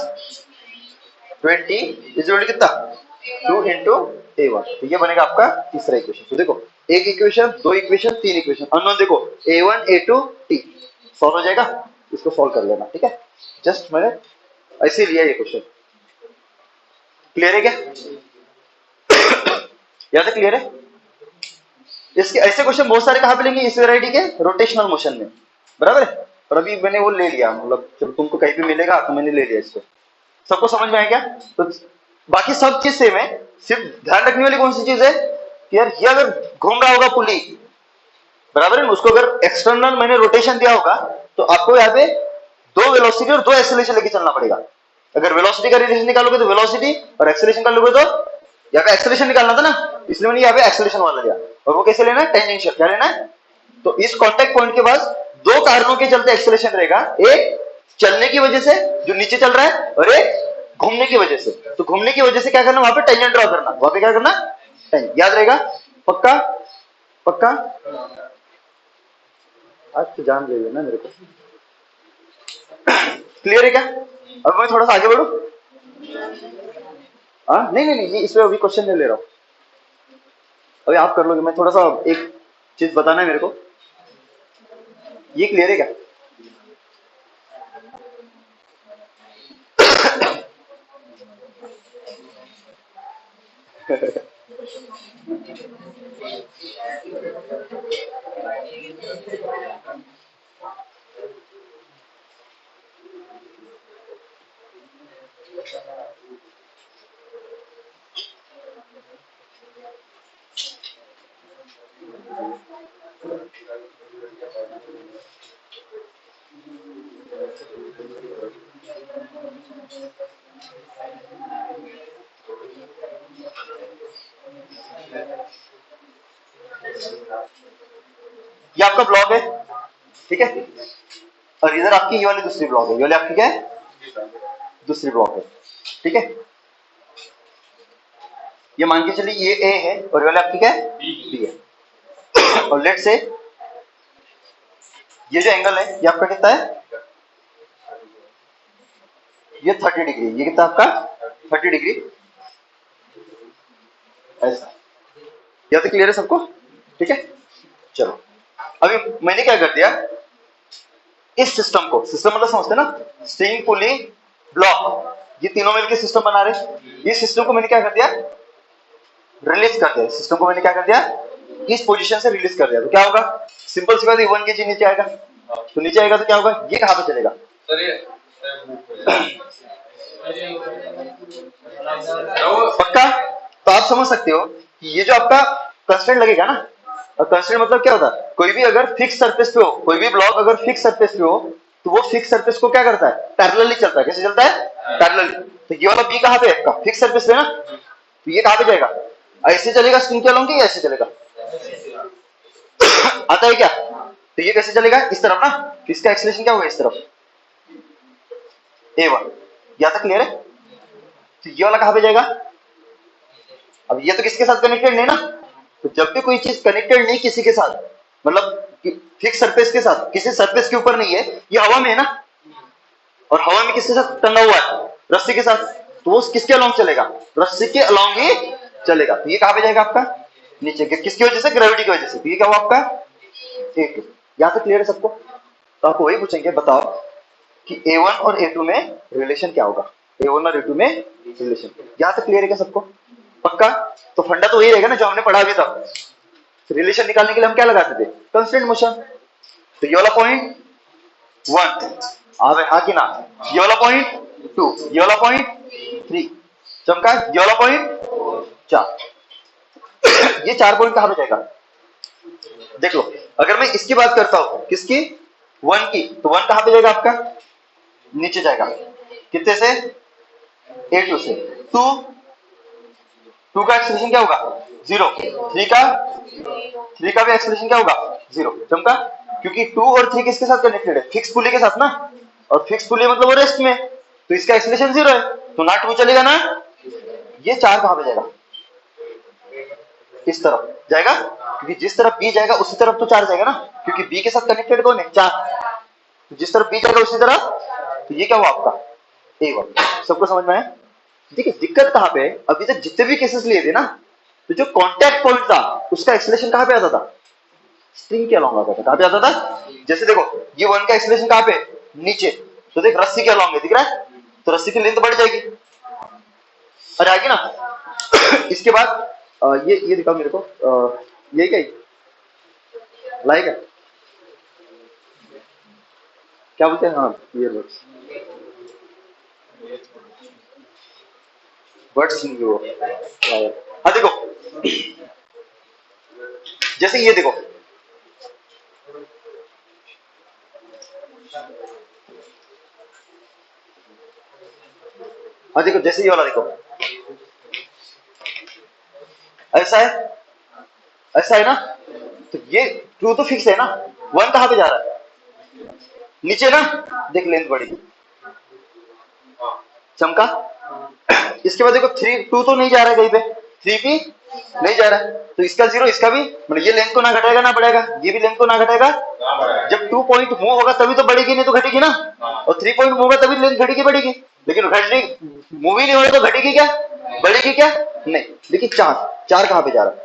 Speaker 1: 20 is equal to कितना 2 इंटू A1, तो ये बनेगा आपका तीसरा इक्वेशन। तो देखो एक इक्वेशन, दो इक्वेशन, तीन इक्वेशन अननोन, देखो A1 A2 T सॉल्व हो जाएगा, इसको सॉल्व कर लेना। ठीक है जस्ट मैंने ऐसे लिया ये क्वेश्चन। क्लियर है क्या? यहां तक क्लियर है? इसके ऐसे क्वेश्चन बहुत सारे कहां पे लेंगे इस वैरायटी के रोटेशनल मोशन में, बराबर है। और अभी मैंने वो ले लिया, मतलब जब तुमको कहीं पे मिलेगा तो मैंने ले लिया इसको। सबको समझ में आया क्या? तो बाकी सब चीज सेम है, सिर्फ ध्यान रखने वाली कौन सी चीज है कि यार ये अगर घूम रहा होगा पुली, बराबर है, उसको अगर एक्सटर्नल मैंने रोटेशन दिया होगा, तो आपको यहाँ पे दो वेलोसिटी और दो एक्सेलरेशन लेके चलना पड़ेगा। अगर वेलोसिटी का रिलेशन निकालोगे तो वेलोसिटी, और एक्सेलरेशन का लोगे तो यहाँ पे एक्सेलरेशन निकालना था ना, इसलिए मैंने यहाँ पे एक्सेलरेशन वाला लिया। और वो कैसे लेना है? टेंजेंशियल। क्या लेना है? तो इस कॉन्टेक्ट पॉइंट के पास दो कारणों के चलते एक्सेलरेशन रहेगा, एक चलने की वजह से जो नीचे चल रहा है, और एक घूमने की वजह से। तो घूमने की वजह से क्या करना, वहां पे टेंजेंट ड्रॉ करना, वहां पे क्या करना, याद रहेगा? पक्का पक्का आज तो जान रही है ना मेरे को। क्लियर है क्या? अब मैं थोड़ा सा आगे बढ़ू। हाँ नहीं नहीं नहीं, ये इसमें अभी क्वेश्चन नहीं ले रहा हूं, अभी आप कर लोगे। मैं थोड़ा सा एक चीज बताना है मेरे को, ये क्लियर है क्या? ये आपका ब्लॉक है, ठीक है, और इधर आपकी ये वाली दूसरी ब्लॉक है, ये वाली आपकी क्या है? दूसरी ब्लॉक है, ठीक है। ये मान के चलिए ये ए है, और ये वाली आपकी क्या है? बी है। और लेट से ये जो एंगल है ये आपका कितना है? ये 30 डिग्री, ये कितना आपका 30 डिग्री, ऐसा। या तो क्लियर है सबको? ठीक है चलो अभी मैंने क्या कर दिया, इस सिस्टम को, सिस्टम मतलब समझते ना, स्ट्रिंग पुली ब्लॉक, ये तीनों मिलकर सिस्टम बना रहे। इस सिस्टम को मैंने क्या कर दिया, रिलीज कर दिया। सिस्टम को मैंने क्या कर दिया, इस पोजीशन से रिलीज कर दिया। तो क्या होगा, सिंपल सी बात है, 1 kg नीचे आएगा, तो नीचे आएगा तो क्या होगा, ये कहां पे चलेगा, पक्का? तो आप समझ सकते हो कि ये जो आपका कंस्ट्रेंट लगेगा ना, और कंस्ट्रेंट मतलब क्या होता है, कोई भी अगर फिक्स सरफेस पे हो, कोई भी ब्लॉक अगर फिक्स सरफेस पे हो, तो वो फिक्स सरफेस को क्या करता है, पैरेलली चलता है। कैसे चलता है, पैरेलली। तो ये वाला बी कहाँ पे है आपका, फिक्स सरफेस है ना, तो ये कहाँ पे जाएगा, ऐसे चलेगा स्ट्रिंग के अलोंग या ऐसे चलेगा, आता है क्या, तो ये कैसे चलेगा, इस तरफ ना, तो इसका एक्सेलरेशन क्या होगा, इस तरफ a1। यहां तक क्लियर है। तो ये वाला कहां पे जाएगा, अब ये तो किसके साथ कनेक्टेड नहीं ना, तो जब भी कोई चीज कनेक्टेड नहीं किसी के साथ, मतलब फिक्स सरफेस के साथ, किसी सरफेस के ऊपर नहीं है, ये हवा में है ना, और हवा में किसके साथ टंगा हुआ है, रस्सी के साथ, तो वो किसके अलोंग चलेगा, रस्सी के अलोंग ही चलेगा। तो ये कहां पे जाएगा आपका, नीचे। किसकी वजह से, ग्रेविटी की वजह से। तो ये क्या हुआ आपका A2। यहां तक क्लियर है सबको। तो आपको वही पूछेंगे, बताओ कि A1 और A2 में रिलेशन क्या होगा, A1 और A2 में रिलेशन। यहां तक क्लियर है क्या सबको, पक्का। तो फंडा तो वही रहेगा ना जो हमने पढ़ा भी था। रिलेशन निकालने के लिए हम क्या लगाते थे, कांस्टेंट मोशन। तो ये वाला पॉइंट 1 हाँ कि ना, ये वाला पॉइंट 2, ये वाला पॉइंट 3, चमका, ये वाला पॉइंट 4। ये 4 पॉइंट कहां पे जाएगा, देख लो। अगर मैं इसकी बात करता हूं, किसकी, 1 की, तो 1 कहां पे जाएगा आपका, नीचे जाएगा। कितने से, A2 से। 2 का एक्सप्रेशन क्या होगा, 0। 3 का भी एक्सप्रेशन क्या होगा, 0। चमका, क्योंकि 2 और 3 किसके साथ कनेक्टेड है, फिक्स पुली के साथ ना, और फिक्स पुली मतलब वो रेस्ट में, तो इसका एक्सप्रेशन 0 है, तो ना 2 चलेगा ना। ये 4 कहां पे जाएगा, इस तरफ जाएगा, क्योंकि जिस तरफ बी जाएगा उसी तरफ तो 4 जाएगा ना, क्योंकि बी के साथ कनेक्टेड कौन है, 4। तो जिस तरफ बी जाएगा उसी तरफ, तो ये क्या हुआ आपका A1। सबको समझ में आया। देखिए दिक्कत कहां पे है, अभी तक जितने भी केसेस लिए थे ना, तो जो कांटेक्ट पॉइंट था उसका एक्सेलरेशन कहां पे आता था, स्ट्रिंग के अलोंग आता था। कहां पे आता था, जैसे देखो ये 1 का एक्सेलरेशन कहां पे, नीचे, तो देख रस्सी के अलोंग है, दिख रहा है, तो रस्सी की लेंथ बढ़ जाएगी, अरे आएगी ना। इसके बाद ये दिखाओ मेरे को, ये क्या लाइक है, क्या बोलते हैं, हाँ ईयरबड्स, बड्स नहीं वो, हाँ देखो, जैसे ये देखो, हाँ देखो, जैसे ये वाला देखो, ऐसा है, ऐसा है ना, तो ये 2 तो फिक्स है ना, 1 कहां पे जा रहा है, नीचे ना, देख लेंथ बढ़ेगी, चमका। इसके बाद देखो 2 तो नहीं जा रहा है कहीं पे, 3 भी नहीं जा रहा है, तो इसका 0, इसका भी, मतलब ये लेंथ को ना घटाएगा ना बढ़ाएगा, ये भी लेंथ को ना घटाएगा। जब 2 पॉइंट मूव होगा तभी तो बढ़ेगी, नहीं तो घटेगी ना, और 3 पॉइंट मूव होगा तभी लेंथ घटेगी बढ़ेगी, लेकिन घटने मूव ही नहीं हो रहा तो घटेगी क्या, बढ़ेगी क्या, नहीं। देखिए 4 कहां पे जा रहा है,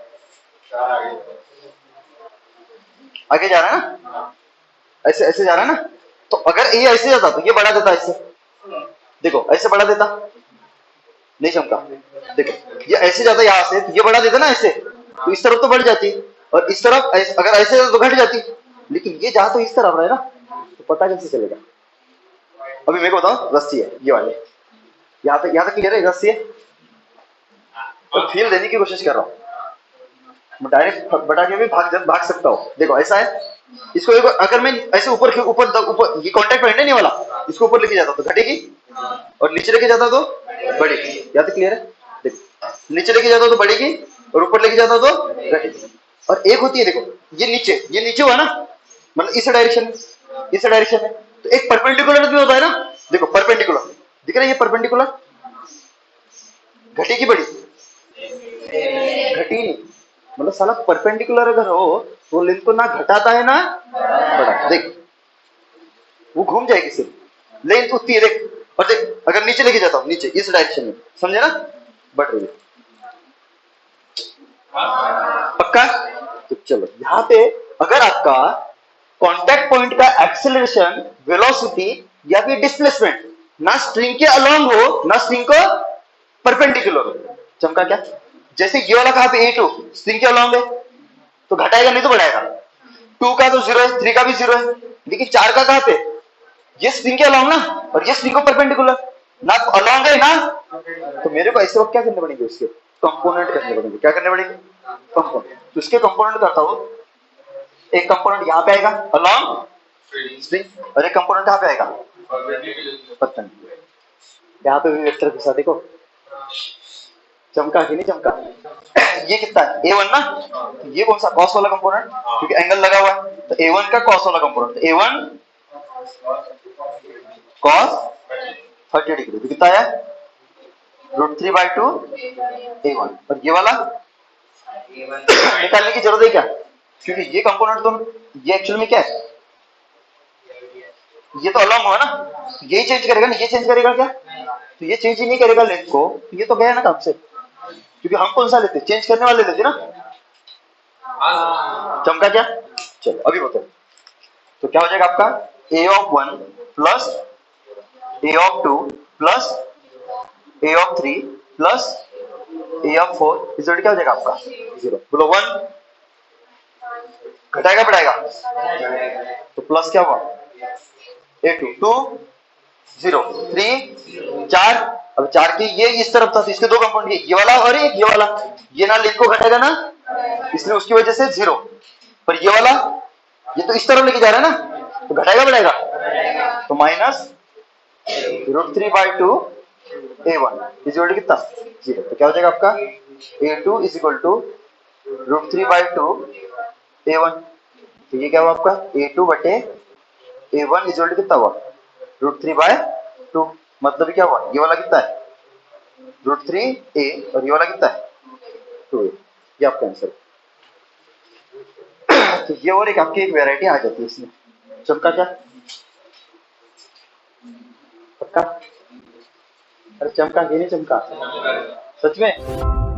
Speaker 1: आगे जा रहा है ना, ऐसे ऐसे जा रहा है ना, तो अगर ये ऐसे जाता तो ये बढ़ा देता, ऐसे देखो, ऐसे बढ़ा देता, नहीं चमका, देखो ये ऐसे जाता यहां से, तो ये बढ़ा देता ना ऐसे, तो इस तरफ तो बढ़ जाती, और इस तरफ अगर ऐसे जाता तो घट जाती, लेकिन ये जा तो इस तरफ रहा है ना, तो पता कैसे चलेगा। अभी मेरे को बताओ, रस्सी है ये वाली, यहाँ तक क्लियर है, रस्सी है, तो फील देने की कोशिश कर रहा हूँ, मैं डायरेक्ट बटा के भी भाग सकता हूँ। देखो ऐसा है, इसको देखो, अगर मैं ऐसे ऊपर ऊपर ये कांटेक्ट पॉइंट है नहीं वाला, इसको ऊपर लेके जाता तो घटेगी, और नीचे लेके जाता तो बढ़ेगी। यहाँ तक क्लियर है, देखो नीचे लेके जाता तो बढ़ेगी, और ऊपर लेके जाता तो घटेगी। और एक होती है, देखो ये नीचे हुआ ना, मतलब इस डायरेक्शन में, तो एक परपेंडिकुलर भी होता है ना, देखो परपेंडिकुलर दिख रहा है, ये परपेंडिकुलर घटी की बढ़ी, घटी नहीं, मतलब साला परपेंडिकुलर अगर हो वो लेंथ को ना घटाता है ना बढ़ाता। देख वो घूम जाएगी सिर्फ, लेंथ उतनी है, देख। और देख अगर नीचे लेके जाता हूं, नीचे इस डायरेक्शन में, समझे ना, बढ़ रही है, पक्का। तो चलो यहाँ पे अगर आपका कांटेक्ट पॉइंट का एक्सेलरेशन, वेलोसिटी या फिर डिस्प्लेसमेंट ना स्ट्रिंग के अलोंग हो ना स्ट्रिंग को परपेंडिकुलर हो, चमका क्या, जैसे ये वाला कहां पे A2 स्ट्रिंग के अलोंग है, तो घटाएगा नहीं तो बढ़ाएगा। 2 का तो 0 है, 3 का भी 0 है, लेकिन 4 का कहां पे, ये स्ट्रिंग के अलोंग ना, और ये स्ट्रिंग को परपेंडिकुलर ना, अलोंग है ना, तो मेरे को ऐसे वक्त क्या करने पड़ेंगे, उसके कंपोनेंट करने पड़ेंगे। क्या करने पड़ेंगे, कंपोनेंट। तो उसके कंपोनेंट करता हूं, एक कंपोनेंट यहां पे आएगा अलोंग, स्ट्रिंग, और एक कंपोनेंट कहाँ पे आएगा, पता नहीं। यहाँ पे भी वेक्टर घुसा, देखो चमका कि नहीं चमका। ये कितना है, A1 ना, तो ये कौन सा कॉस वाला कंपोनेंट, क्योंकि एंगल लगा हुआ है, तो A1 का कॉस वाला कंपोनेंट, तो A1 कॉस 30 डिग्री, तो कितना आया √3/2 A1। और ये वाला निकालने की जरूरत है क्या, क्योंकि ये कंपोनेंट तो, ये एक्चुअल में क्या है, ये तो अलॉन्ग हुआ ना, यही चेंज करेगा ना, ये चेंज करेगा क्या, तो ये चेंज ही नहीं करेगा लेंथ को, तो ये तो गया ना काम से, क्योंकि हम कौन सा लेते, चेंज करने वाले लेते ना। चमका क्या, चलो अभी बताओ, तो क्या हो जाएगा आपका A(1) plus A(2) plus A(3) plus A(4) result क्या हो जाएगा आपका 0। बोलो 1, घटाएगा बढ़ाएगा, तो प्लस क्या हुआ A2 2 0 3 4, अब 4 की ये इस तरफ था, तो इसके दो कंपाउंड, ये वाला और एक ये वाला, ये ना लेंथ को घटाएगा ना, इसलिए उसकी वजह से 0, पर ये वाला ये तो इस तरफ लेके जा रहा है ना, तो घटाएगा बढ़ाएगा, तो माइनस √3/2 A1 इज कितना 0, तो क्या हो जाएगा आपका A2 is equal to √3/2 A1, तो ये क्या हुआ आपका A2 बटे A1 इज कितना हुआ √3/2, मतलब क्या हुआ, ये वाला कितना है √3A और ये वाला कितना है 2A, ये आपका आंसर। तो ये और एक आपकी एक वैरायटी आ जाती है इसमें। चमका क्या, पक्का, अरे चमका कि नहीं चमका, सच में।